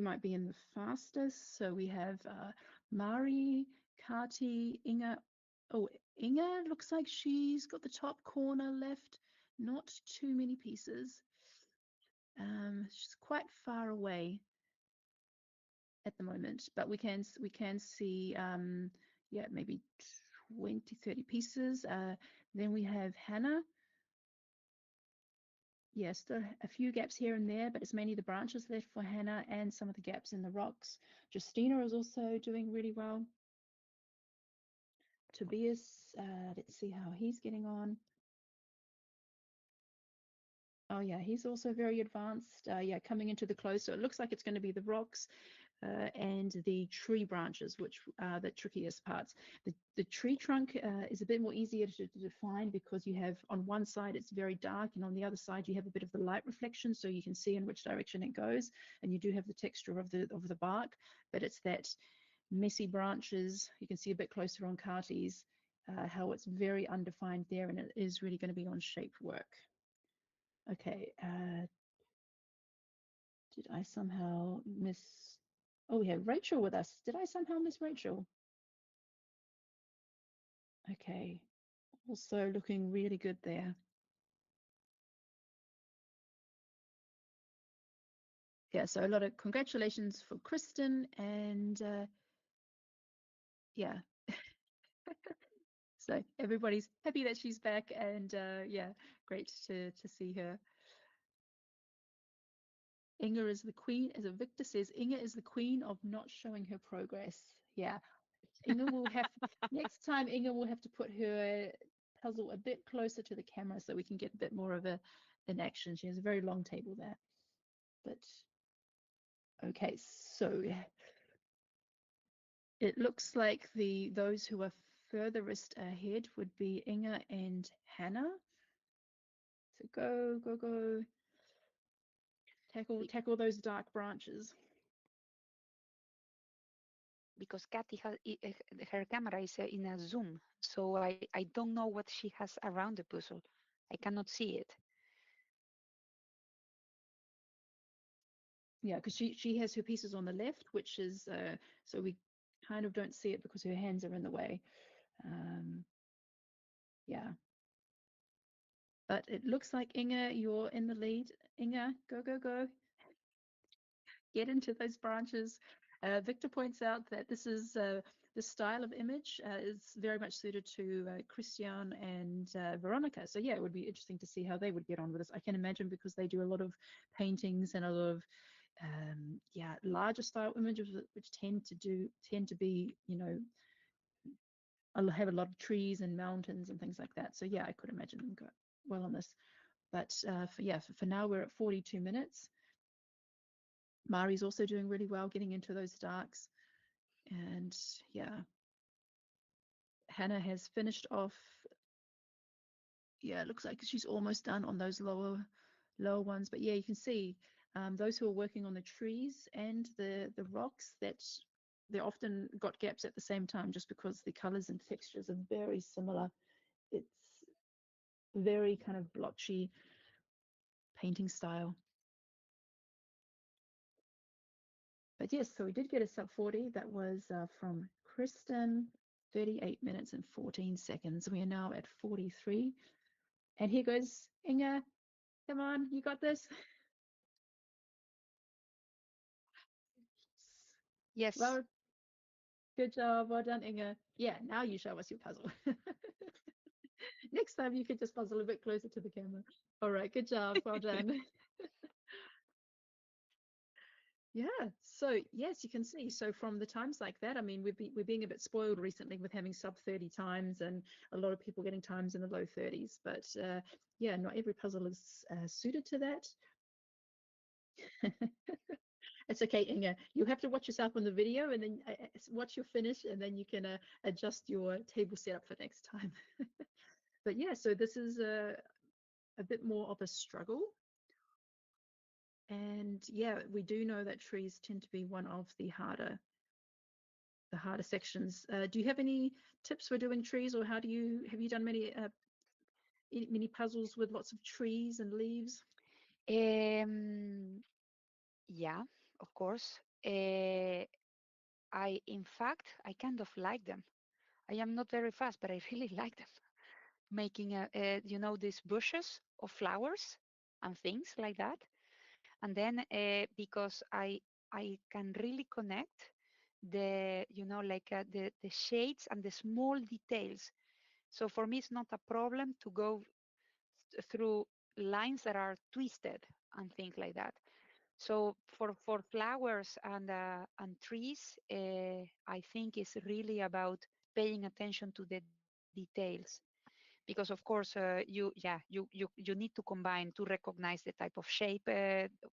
might be in the fastest. So we have Mari, Kati, Inga. Oh, Inga looks like she's got the top corner left. Not too many pieces. She's quite far away at the moment, but we can see yeah, maybe 20, 30 pieces. Then we have Hannah. Yes, still a few gaps here and there, but it's mainly the branches left for Hannah and some of the gaps in the rocks. Justina is also doing really well. Tobias, let's see how he's getting on. Oh yeah, he's also very advanced. Yeah, coming into the close. So it looks like it's going to be the rocks and the tree branches, which are the trickiest parts. The tree trunk is a bit more easier to define because you have on one side it's very dark and on the other side you have a bit of the light reflection, so you can see in which direction it goes, and you do have the texture of the bark, but it's that messy branches. You can see a bit closer on Carty's how it's very undefined there, and it is really going to be on shape work. Okay, did I somehow miss? Oh, we have Rachel with us. Did I somehow miss Rachel? Okay, also looking really good there. Yeah, so a lot of congratulations for Kristen, and yeah. So everybody's happy that she's back, and yeah, great to see her. Inga is the queen, as Victor says, Inga is the queen of not showing her progress. Yeah, Inga will have next time. Inga will have to put her puzzle a bit closer to the camera so we can get a bit more of an action. She has a very long table there. But okay, so it looks like those who are furthest ahead would be Inga and Hannah. So go, go, go. Tackle those dark branches. Because Kathy has her camera is in a zoom, so I don't know what she has around the puzzle. I cannot see it. Yeah, because she has her pieces on the left, which is so we kind of don't see it because her hands are in the way. Um, yeah, but it looks like Inga, you're in the lead. Inga, go, go, go. Get into those branches. Victor points out that this style of image is very much suited to Christian and Veronica. So yeah, it would be interesting to see how they would get on with this. I can imagine because they do a lot of paintings and a lot of yeah, larger style images which tend to be, you know, have a lot of trees and mountains and things like that. So yeah, I could imagine them go well on this. But for now we're at 42 minutes. Mari's also doing really well getting into those darks. And yeah, Hannah has finished off. Yeah, it looks like she's almost done on those lower ones. But yeah, you can see those who are working on the trees and the rocks, that they're often got gaps at the same time just because the colors and textures are very similar. It's very kind of blotchy painting style. But yes, so we did get a sub 40. That was from Kristen, 38 minutes and 14 seconds. We are now at 43. And here goes Inga. Come on, you got this. Yes. Well, good job. Well done, Inga. Yeah, now you show us your puzzle. Next time you could just puzzle a bit closer to the camera. All right, good job. Well done. Yeah, so yes, you can see. So from the times like that, I mean, we're being a bit spoiled recently with having sub 30 times and a lot of people getting times in the low 30s. But yeah, not every puzzle is suited to that. It's okay, Inga. You have to watch yourself on the video and then watch your finish, and then you can adjust your table setup for next time. But yeah, so this is a bit more of a struggle. And yeah, we do know that trees tend to be one of the harder sections. Do you have any tips for doing trees, or have you done many puzzles with lots of trees and leaves? Um, yeah, of course. In fact, I kind of like them. I am not very fast, but I really like them. Making, these bushes of flowers and things like that. And then because I can really connect the shades and the small details. So for me, it's not a problem to go through lines that are twisted and things like that. So for flowers and trees, I think it's really about paying attention to the details, because of course you need to combine to recognize the type of shape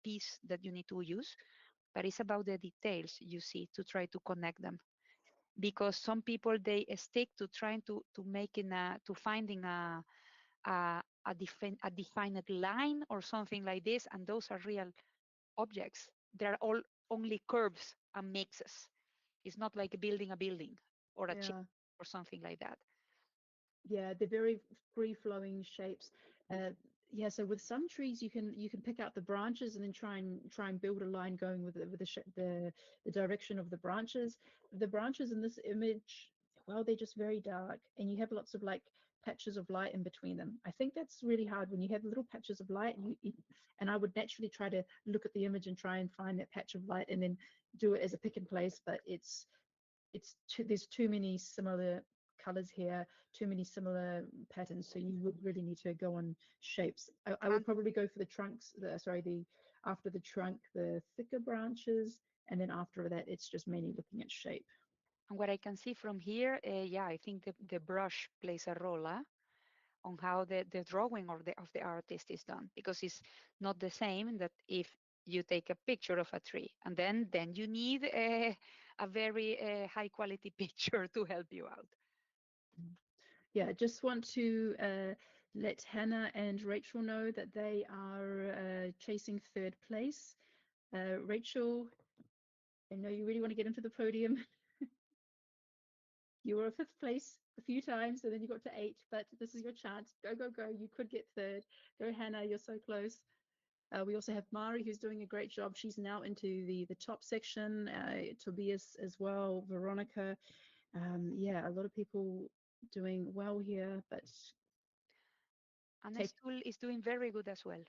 piece that you need to use, but it's about the details you see to try to connect them, because some people they stick to trying to making a to finding a defined line or something like this, and those are real objects. They're all only curves and mixes. It's not like building a building or a chair Yeah. or something like that. Yeah, they're very free flowing shapes. Uh, yeah, so with some trees you can pick out the branches and then try and build a line going with the direction of the branches. The branches in this image, well, they're just very dark, and you have lots of like patches of light in between them. I think that's really hard when you have little patches of light, and I would naturally try to look at the image and try and find that patch of light and then do it as a pick and place, but there's too many similar colors here, too many similar patterns, so you would really need to go on shapes. I would And, probably go for the trunks, the after the trunk, the thicker branches, and then after that it's just mainly looking at shape. and what I can see from here, yeah, I think the brush plays a role. Huh? on how the drawing of the artist is done, because it's not the same that if you take a picture of a tree and then you need a very high quality picture to help you out. Yeah, just want to let Hannah and Rachel know that they are chasing third place. Rachel, I know you really want to get into the podium. You were fifth place a few times, and then you got to eight, but this is your chance. Go, go, go. You could get third. Go, Hannah, you're so close. We also have Mari, who's doing a great job. She's now into the top section. Tobias as well, Veronica. Yeah, a lot of people doing well here, but Anna take, Stool is doing very good as well.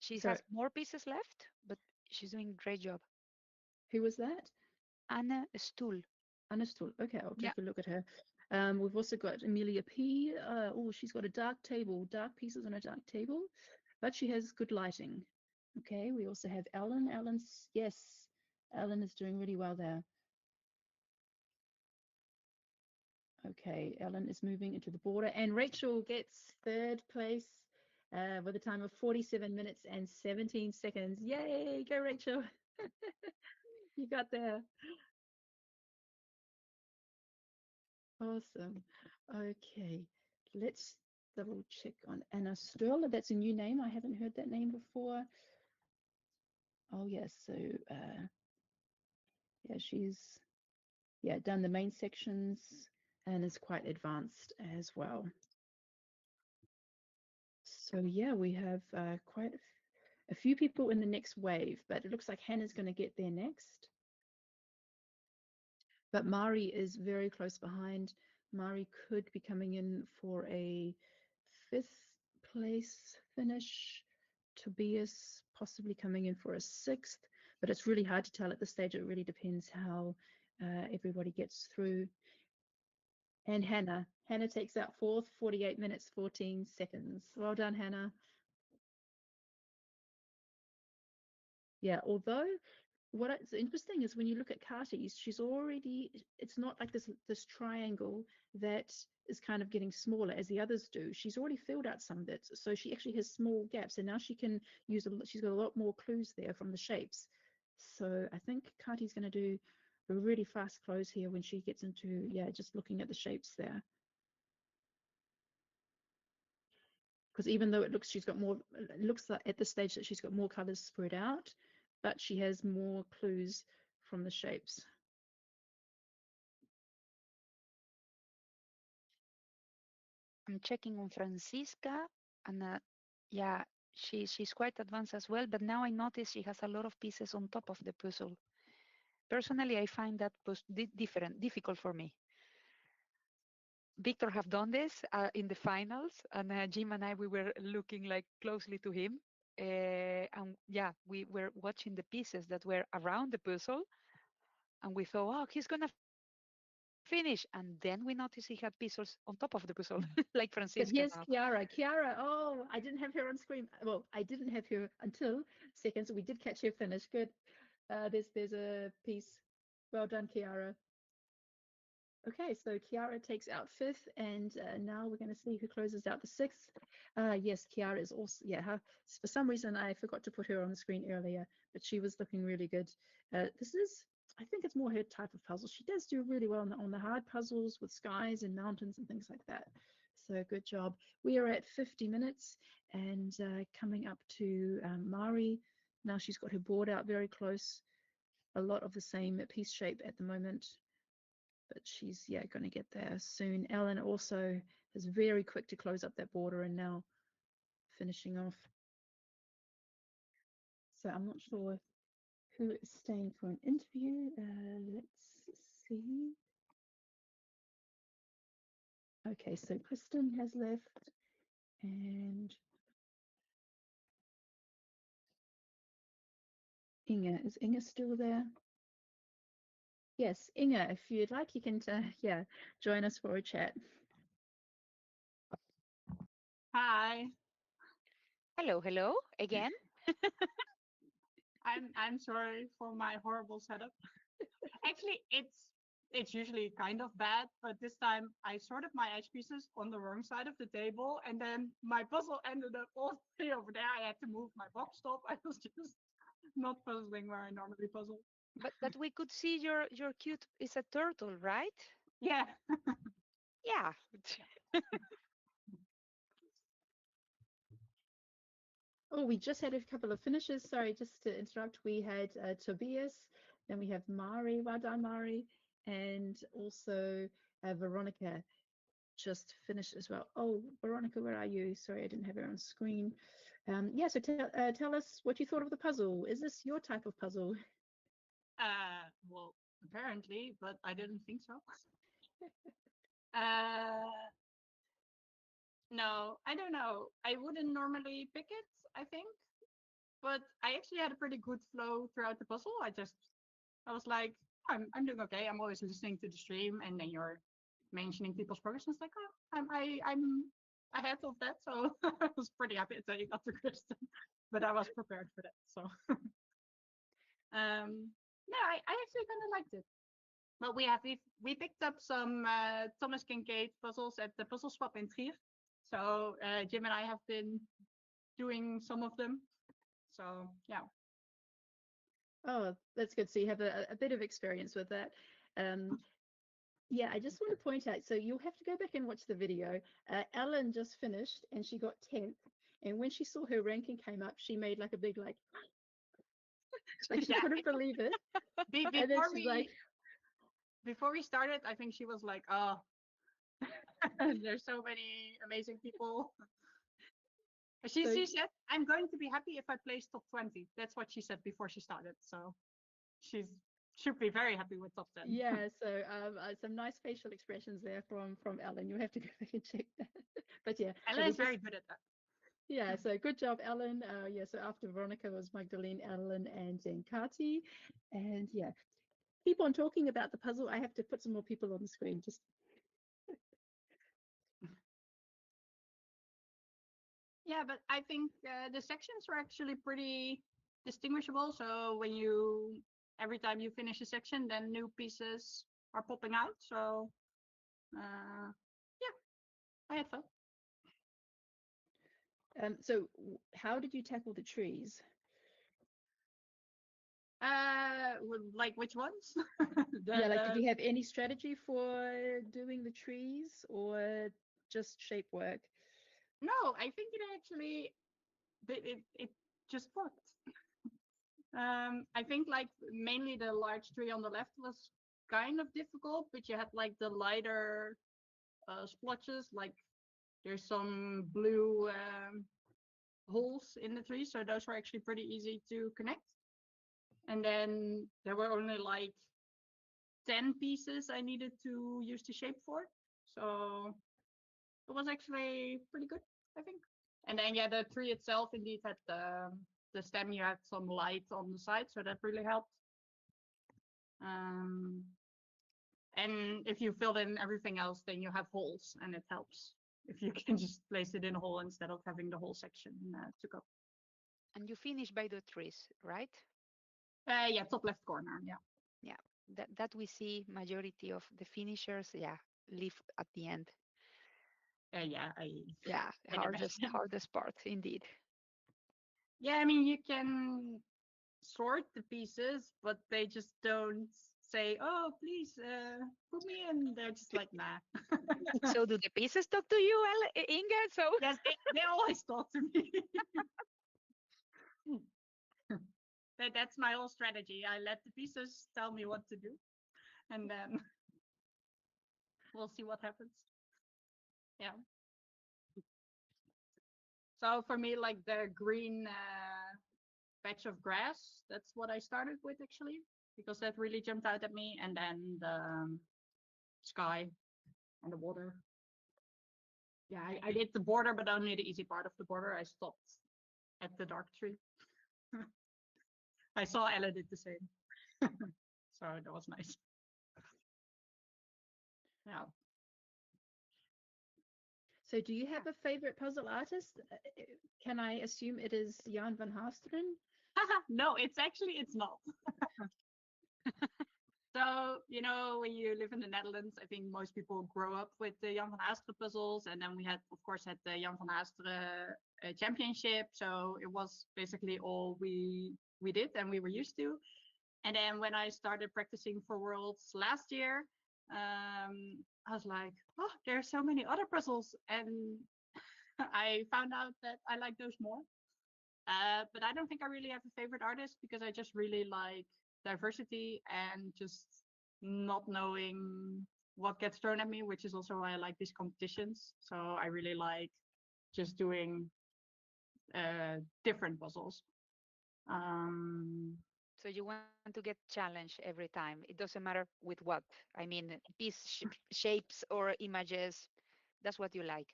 She so has more pieces left, but she's doing a great job. who was that? Anna Stool. Anistul. Okay, I'll Yeah. take a look at her. We've also got Amelia P. Oh, she's got a dark table, dark pieces on a dark table, but she has good lighting. Okay, we also have Ellen. Yes, Ellen is doing really well there. Okay, Ellen is moving into the border, and Rachel gets third place with a time of 47 minutes and 17 seconds. Yay, go Rachel. You got there. Awesome. Okay, let's double check on Anna Sturla. That's a new name. I haven't heard that name before. Oh, yes. So, yeah, she's done the main sections and is quite advanced as well. So, yeah, we have quite a few people in the next wave, but it looks like Hannah's going to get there next. But Mari is very close behind. Mari could be coming in for a fifth place finish. Tobias possibly coming in for a sixth, but it's really hard to tell at this stage. It really depends how everybody gets through. And Hannah takes out fourth, 48 minutes, 14 seconds. Well done, Hannah. Yeah, although what's interesting is when you look at Kati's, she's already, it's not like this triangle that is kind of getting smaller as the others do. She's already filled out some bits, so she actually has small gaps, and now she can use she's got a lot more clues there from the shapes. So I think Kati's going to do a really fast close here when she gets into, yeah, just looking at the shapes there. Because even though it looks she's got more, it looks like at this stage that she's got more colors spread out, but she has more clues from the shapes. I'm checking on Francisca, and yeah, she's quite advanced as well. But now I notice she has a lot of pieces on top of the puzzle. Personally, I find that difficult for me. Victor have done this in the finals, and Jim and I we were looking like closely to him, and yeah, we were watching the pieces that were around the puzzle, and we thought, oh, he's gonna finish, and then we noticed he had pieces on top of the puzzle, like Francisca now. But here's Kiara. Kiara, oh, I didn't have her on screen. Well, I didn't have her until second, so we did catch her finish. Good. There's a piece. Well done, Kiara. Okay, so Kiara takes out fifth, and now we're going to see who closes out the sixth. Yes, Kiara is also, yeah, for some reason I forgot to put her on the screen earlier, but she was looking really good. This is, I think it's more her type of puzzle. She does do really well on the hard puzzles with skies and mountains and things like that. So good job. We are at 50 minutes and coming up to Mari. Now she's got her board out very close. A lot of the same piece shape at the moment, but she's going to get there soon. Ellen also is very quick to close up that border and now finishing off. So I'm not sure who is staying for an interview. Let's see. Okay, so Kristen has left, and Inga, is Inga still there? Yes, Inga, if you'd like, you can join us for a chat. Hi, Hello, hello again. I'm sorry for my horrible setup. Actually, it's it's usually kind of bad, but this time I sorted my edge pieces on the wrong side of the table, and then my puzzle ended up all the way over there. I had to move my box top. I was just not puzzling where I normally puzzle. But we could see your cute is a turtle, right? Yeah. Yeah. Oh, we just had a couple of finishes. Sorry, just to interrupt. We had Tobias, then we have Mari, well done, Mari, and also Veronica just finished as well. Oh, Veronica, where are you? Sorry, I didn't have her on screen. Yeah, so tell us what you thought of the puzzle. Is this your type of puzzle? Well, apparently, but I didn't think so. uh, no, I don't know. I wouldn't normally pick it, I think, but I actually had a pretty good flow throughout the puzzle. I was like, I'm doing okay. I'm always listening to the stream, and then you're mentioning people's progress. And it's like, oh, I'm ahead of that, so I was pretty happy until you got to Kristen, but I was prepared for that. So, no, I actually kind of liked it. But we picked up some Thomas Kincaid puzzles at the puzzle swap in Trier. So Jim and I have been doing some of them. So yeah. Oh, that's good. So you have a bit of experience with that. Yeah, I just want to point out, so you'll have to go back and watch the video. Ellen just finished and she got 10th. And when she saw her ranking came up, she made like a big like she Yeah. couldn't believe it. And then she's like, before we started, I think she was like, oh, there's so many amazing people. She said, I'm going to be happy if I place top 20. That's what she said before she started. So she should be very happy with top 10. yeah, so some nice facial expressions there from Ellen. You'll have to go back and check that. But yeah, Ellen is very good at that. Yeah, so good job, Ellen. Yeah, so after Veronica was Magdalene, Ellen, and then Kati. And yeah, keep on talking about the puzzle. I have to put some more people on the screen. Just Yeah, but I think the sections are actually pretty distinguishable. So every time you finish a section, then new pieces are popping out. So yeah, I had fun. so how did you tackle the trees? Like which ones? Yeah, like did you have any strategy for doing the trees or just shape work? No, I think it actually it just worked. I think like mainly the large tree on the left was kind of difficult, but you had like the lighter splotches, like there's some blue holes in the tree, so those were actually pretty easy to connect. And then there were only like 10 pieces I needed to use the shape for, so it was actually pretty good, I think. And then yeah, the tree itself indeed had the stem. You had some light on the side, so that really helped. And if you filled in everything else, then you have holes, and it helps if you can just place it in a hole instead of having the whole section to go. And you finish by the trees, right? Yeah, top left corner. Yeah. Yeah, that we see majority of the finishers, yeah, leave at the end. Yeah. Yeah, hardest part indeed. Yeah, I mean you can sort the pieces, but they just don't say, "Oh, please put me in." They're just like, "Nah." So do the pieces talk to you, Inga? So Yes, they always talk to me. That's my whole strategy. I let the pieces tell me what to do, and then we'll see what happens. Yeah. So for me, like the green patch of grass, that's what I started with actually, because that really jumped out at me, and then the sky and the water. Yeah, I did the border, but only the easy part of the border. I stopped at the dark tree. I saw Ella did the same. So that was nice. Yeah. So do you have a favorite puzzle artist? Can I assume it is Jan van Hasteren? No, it's not. So, when you live in the Netherlands, I think most people grow up with the Jan van Aasteren puzzles. And then we had, of course, had the Jan van Aasteren championship. So it was basically all we did and we were used to. And then when I started practicing for Worlds last year, I was like, oh, there are so many other puzzles. And I found out that I like those more. But I don't think I really have a favorite artist because I just really like diversity and just not knowing what gets thrown at me, which is also why I like these competitions. So I really like just doing different puzzles. So you want to get challenged every time. It doesn't matter with what. I mean, shapes or images. That's what you like.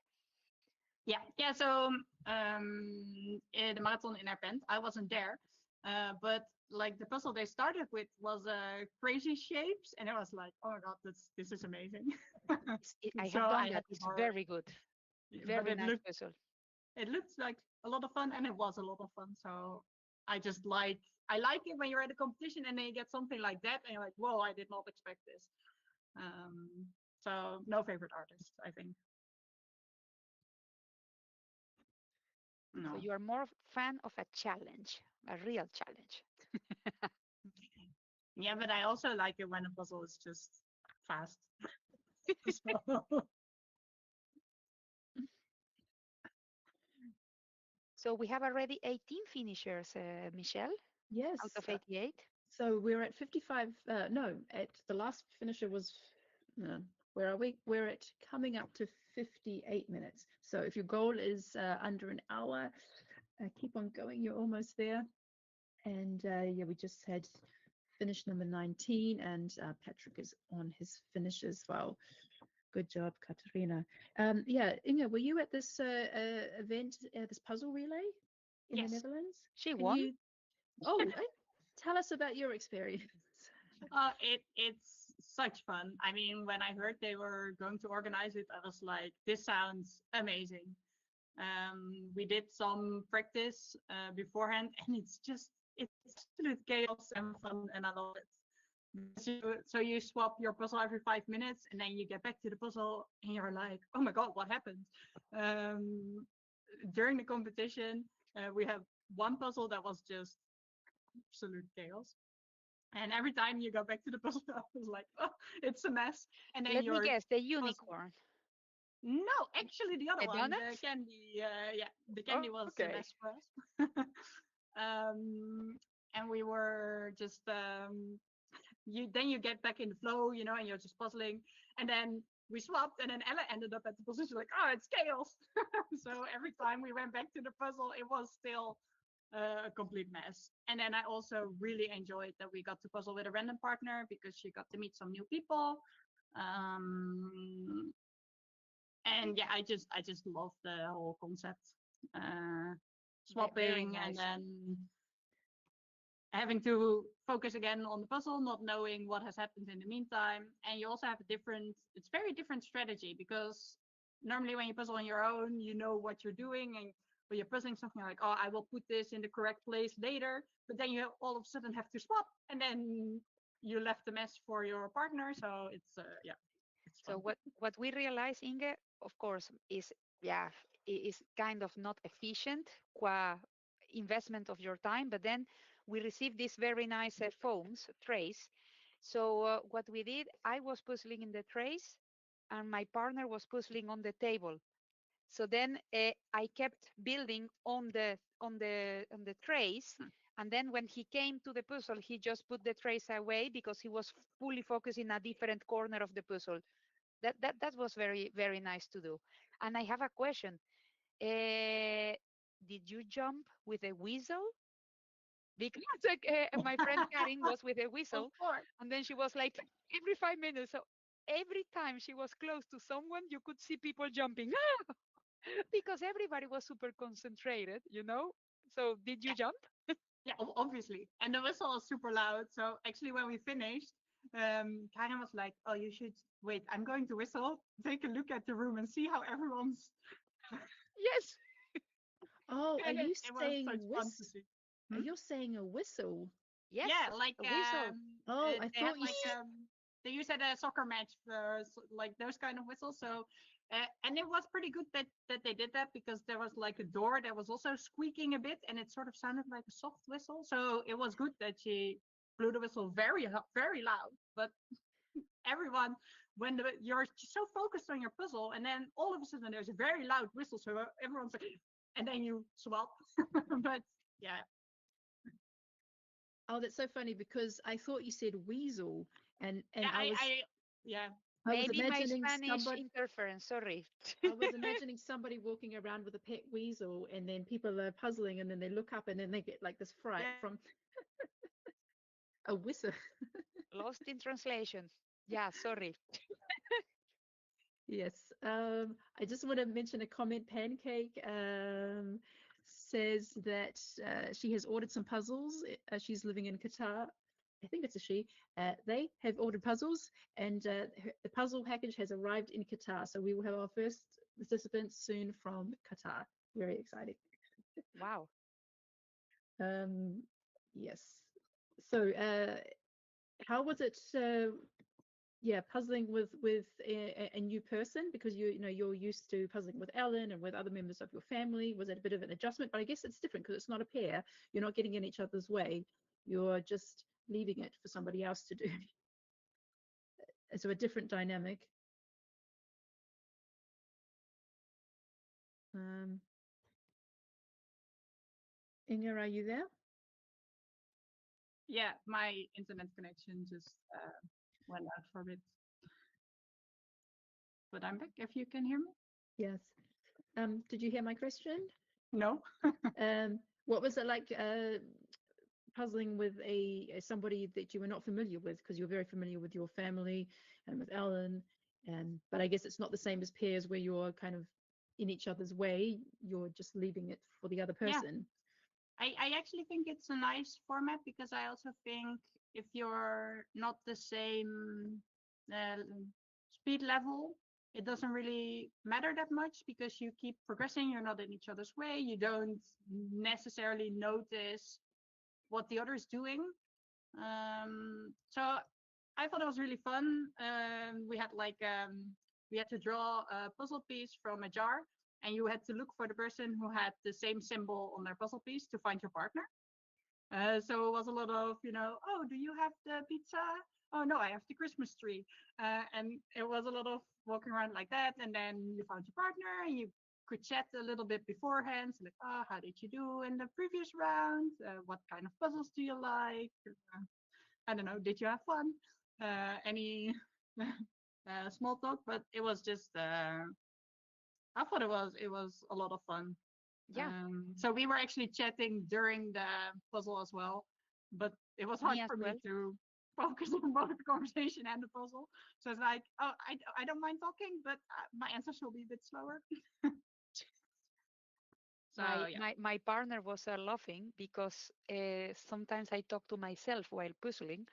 Yeah. So in the marathon in Erpent, I wasn't there, but like the puzzle they started with was crazy shapes, and it was like, oh my god, this is amazing. I So have done I had that. to It's borrow it. very good. But Very nice puzzle. it looked like a lot of fun, and it was a lot of fun. So I like it when you're at a competition and then you get something like that, and you're like, whoa, I did not expect this. So no favorite artist, I think. So No. you are more fan of a challenge, a real challenge. Yeah, but I also like it when a puzzle is just fast. So, So we have already 18 finishers, Michelle, out Yes. of 88. So we're at 55. No, at the last finisher was. Where are we? We're at coming up to 58 minutes. So if your goal is under an hour, keep on going. You're almost there. And yeah, we just had finish number 19, and Patrick is on his finish as well. Good job, Katarina. Yeah, Inge, were you at this event, this puzzle relay in the yes. Netherlands? She Can won. you? Oh, tell us about your experience. It's such fun. I mean, when I heard they were going to organize it, I was like, this sounds amazing. We did some practice beforehand, and it's absolute chaos and fun, and I love it. So you swap your puzzle every 5 minutes, and then you get back to the puzzle, and you're like, oh my god, what happened? Um, During the competition, we have one puzzle that was just absolute chaos. And every time you go back to the puzzle, I was like, oh, it's a mess. And then Let me your guess, the puzzle. unicorn. No, actually the other The one, donut? the candy. Yeah, the Oh, candy was a okay. mess for us. And we were just you get back in the flow, and you're just puzzling. And then we swapped, and then Ella ended up at the position like, oh, it's chaos. So every time we went back to the puzzle, it was still a complete mess. And then I also really enjoyed that we got to puzzle with a random partner because she got to meet some new people. And yeah, I just love the whole concept. Very Swapping and nice. then having to focus again on the puzzle, not knowing what has happened in the meantime. And you also have it's very different strategy because normally when you puzzle on your own, you know what you're doing, and when you're puzzling something like, oh, I will put this in the correct place later, but then you all of a sudden have to swap, and then you left the mess for your partner. So it's yeah, it's So fun. what we realize, Inge, of course, is yeah, is kind of not efficient qua investment of your time. But then we received these very nice foams trays. So what we did, I was puzzling in the trays, and my partner was puzzling on the table. So then I kept building on the trays, and then when he came to the puzzle, he just put the trays away because he was fully focused in a different corner of the puzzle. That was very very nice to do. And I have a question. Did you jump with a whistle? Because like, my friend Karin was with a Of whistle, course. and then she was like every 5 minutes. So every time she was close to someone, you could see people jumping because everybody was super concentrated, you know. So did you jump? Yeah, obviously. And the whistle was super loud. So actually, when we finished, Karen was like, "Oh, you should wait. I'm going to whistle. Take a look at the room and see how everyone's." Yes. Oh, are And you it was saying such fun to see. Are Hmm? you saying a whistle? Yes, Yeah, like a whistle. Oh, I they had thought you. like they used at a soccer match for like those kind of whistles. So and it was pretty good that they did that, because there was like a door that was also squeaking a bit, and it sort of sounded like a soft whistle. So it was good that she blew the whistle very loud. But everyone, when you're so focused on your puzzle, and then all of a sudden there's a very loud whistle, so everyone's like, and then you swap. But yeah, Oh, that's so funny because I thought you said weasel, and yeah, I was yeah. I was Maybe my imagining Spanish somebody. interference. Sorry. I was imagining somebody walking around with a pet weasel, and then people are puzzling, and then they look up, and then they get like this fright Yeah. from a whistle. Lost in translation. Yeah, sorry. Yes. I just want to mention a comment. Pancake says that she has ordered some puzzles. She's living in Qatar. I think it's a she. They have ordered puzzles, and the puzzle package has arrived in Qatar. So we will have our first participants soon from Qatar. Very exciting. Wow. Um, yes. So, how was it? Yeah, puzzling with a new person, because you know you're used to puzzling with Ellen and with other members of your family. Was it a bit of an adjustment? But I guess it's different because it's not a pair. You're not getting in each other's way. You're just leaving it for somebody else to do. So a different dynamic. Um, Inger, are you there? Yeah, my internet connection just went out for a bit, but I'm back. If you can hear me. Yes. Did you hear my question? No. What was it like puzzling with somebody that you were not familiar with, because you're very familiar with your family and with Ellen, and but I guess it's not the same as pairs where you're kind of in each other's way. You're just leaving it for the other Yeah, person. I actually think it's a nice format, because I also think if you're not the same uh, speed level, it doesn't really matter that much, because you keep progressing. You're not in each other's way. You don't necessarily notice what the other is doing. So I thought it was really fun. We had to draw a puzzle piece from a jar, and you had to look for the person who had the same symbol on their puzzle piece to find your partner. So it was a lot of, oh, do you have the pizza? Oh no, I have the Christmas tree. And it was a lot of walking around like that, and then you found your partner, and you could chat a little bit beforehand. So like, oh, how did you do in the previous round? What kind of puzzles do you like? I don't know, did you have fun? Any small talk? But it was just, I thought it was a lot of fun. Yeah, So we were actually chatting during the puzzle as well, but it was hard me as for me well. to focus on both the conversation and the puzzle. So it's like, oh, I don't mind talking, but my answers will be a bit slower. So My yeah, my my partner was laughing because sometimes I talk to myself while puzzling,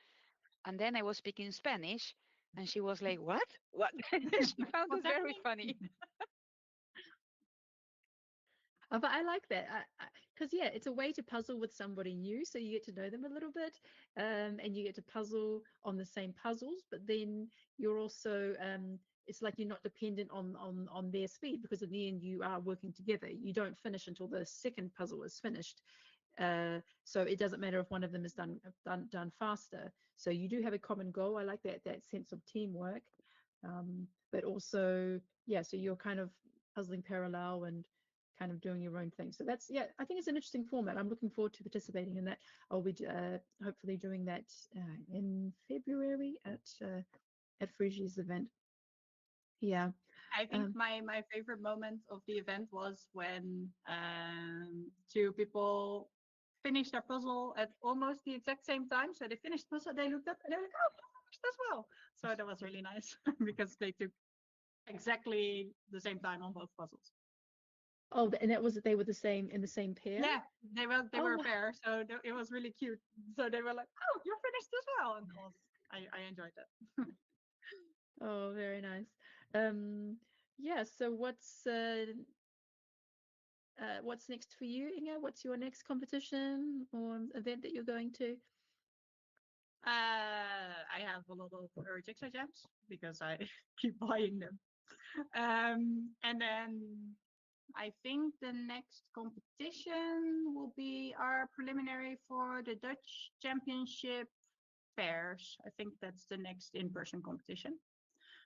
and then I was speaking Spanish, and she was like, "What? What?" She found it what's very happening? funny. But I like that, because yeah, it's a way to puzzle with somebody new, so you get to know them a little bit, and you get to puzzle on the same puzzles. But then you're also, it's like you're not dependent on their speed, because in the end you are working together. You don't finish until the second puzzle is finished. So it doesn't matter if one of them is done faster. So you do have a common goal. I like that sense of teamwork, but also yeah. So you're kind of puzzling parallel and kind of doing your own thing. So that's yeah. I think it's an interesting format. I'm looking forward to participating in that. I'll be hopefully doing that in February at Frigi's event. Yeah. I think Um, my favorite moment of the event was when two people finished their puzzle at almost the exact same time. So they finished the puzzle, they looked up, and they were like, oh, I finished as well. So that was really nice because they took exactly the same time on both puzzles. oh, and that was they were the same in the same pair. Yeah, they Oh, were a wow. pair, so it was really cute. So they were like, "Oh, you're finished as well," and I enjoyed that. Oh, very nice. Yeah. So what's next for you, Inga? What's your next competition or event that you're going to? I have a lot of Euro Jigsaw Jams because I keep buying them. And then I think the next competition will be our preliminary for the Dutch Championship pairs. I think that's the next in-person competition.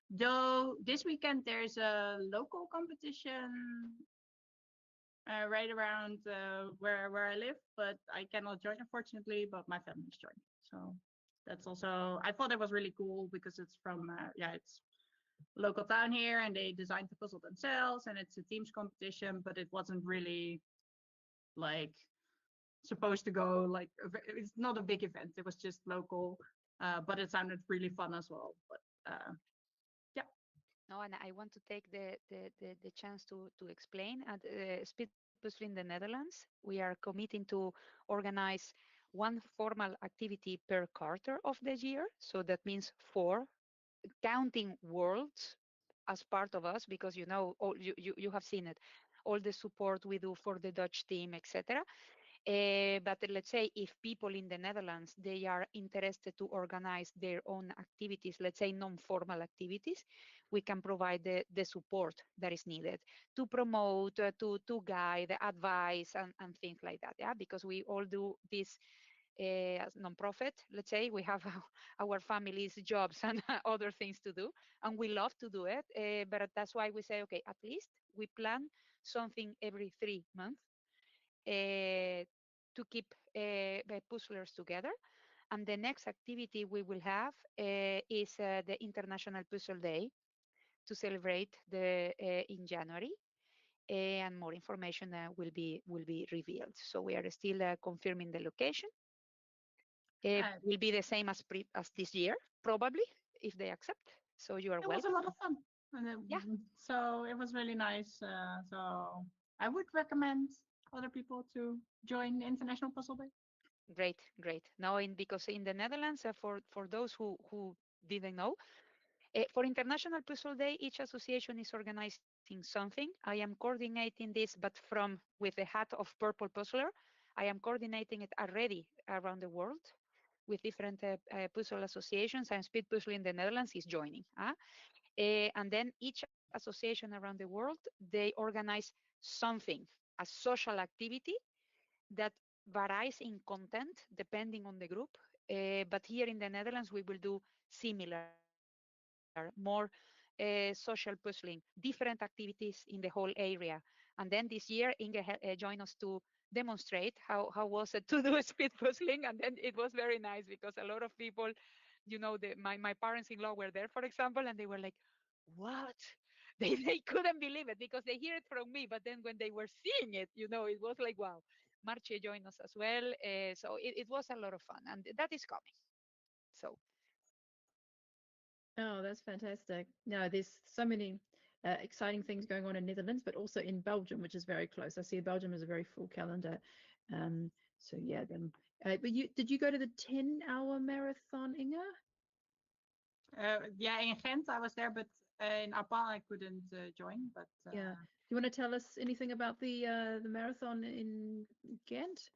Though this weekend there's a local competition right around where I live, but I cannot join unfortunately. But my family's joining, so that's also I thought it was really cool because it's from it's local town here and they designed the puzzle themselves and it's a teams competition, but it wasn't really like supposed to go like it's not a big event. It was just local, but it sounded really fun as well. But yeah. No, and I want to take the chance to explain. At Speed Puzzle in the Netherlands, we are committing to organize one formal activity per quarter of the year. So that means four, counting worlds as part of us, because all, you have seen it, all the support we do for the Dutch team, etc. But let's say if people in the Netherlands, they are interested to organize their own activities, let's say non-formal activities, we can provide the support that is needed to promote, to guide, advise, and things like that. Yeah, because we all do this as non-profit. Let's say we have our families, jobs, and other things to do, and we love to do it. But that's why we say, okay, at least we plan something every 3 months to keep the puzzlers together. And the next activity we will have is the International Puzzle Day to celebrate in January. And more information will be revealed. So we are still confirming the location. It Uh, will be the same as this year, probably, if they accept. So you are it was a welcome. lot of fun. And Yeah, so it was really nice. So I would recommend other people to join the International Puzzle Day. great, great. Now, because in the Netherlands, for those who didn't know, for International Puzzle Day, each association is organizing something. I am coordinating this, but with the hat of Purple Puzzler, I am coordinating it already around the world with different puzzle associations, and Speed Puzzle in the Netherlands is joining. And then each association around the world, they organize something, a social activity that varies in content depending on the group. But here in the Netherlands, we will do similar, more social puzzling, different activities in the whole area. And then this year, Inge joined us to demonstrate how was it to do speed puzzling. And then it was very nice because a lot of people, my parents-in-law were there, for example, and they were like, what? They couldn't believe it because they hear it from me. But then when they were seeing it, it was like, wow. Marche joined us as well. So it was a lot of fun, and that is coming. So Oh, that's fantastic. No, there's so many exciting things going on in Netherlands, but also in Belgium, which is very close. I see Belgium has a very full calendar. Um, so yeah, then. But did you go to the 10-hour marathon, Inga? Yeah, in Ghent I was there, but in Apan I couldn't join. But Yeah. Do you want to tell us anything about the marathon in Ghent?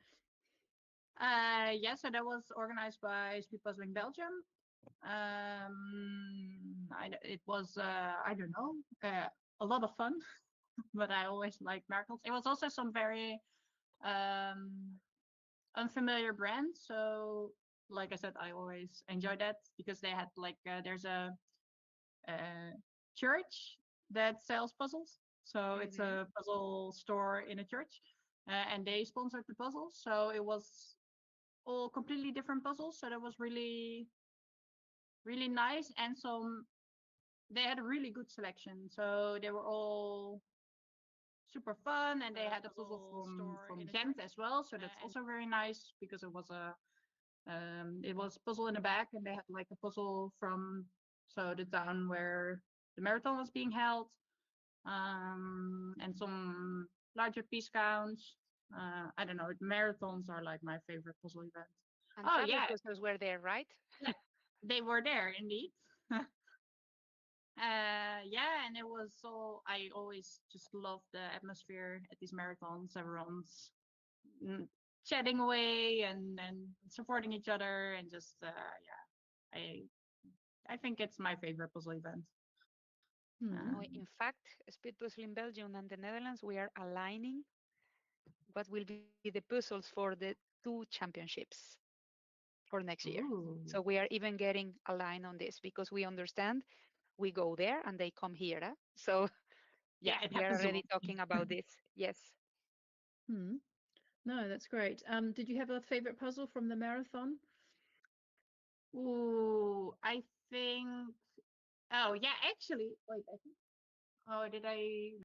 yeah, so that was organized by Speed Puzzling Belgium. It was I don't know a lot of fun, but I always like marathons. It was also some very um, unfamiliar brands, so like I said, I always enjoy that because they had like there's a church that sells puzzles, so it's hmm a puzzle store in a church, and they sponsored the puzzles, so it was all completely different puzzles, so that was really really nice and some they had a really good selection. So they were all super fun, and they had a puzzle from Ghent as well. So that's also very nice because it was puzzle in the back, and they had like a puzzle from the town where the marathon was being held, and some larger piece counts. I don't know. Marathons are like my favorite puzzle event. and Oh travel yeah, puzzles were there, right? they were there indeed. Yeah, and it was so I always just love the atmosphere at these marathons. Everyone's chatting away and supporting each other and just I think it's my favorite puzzle event. Hmm. In fact, Speed Puzzle in Belgium and the Netherlands, we are aligning what will be the puzzles for the 2 championships for next year. Ooh. So we are even getting aligned on this because we understand we go there and they come here. So Yeah, yeah, it we are happens a already lot. talking about this. Yes. Hmm. No, that's great. Did you have a favorite puzzle from the marathon? Ooh, I think. Oh yeah, actually, wait. I think. Oh, did I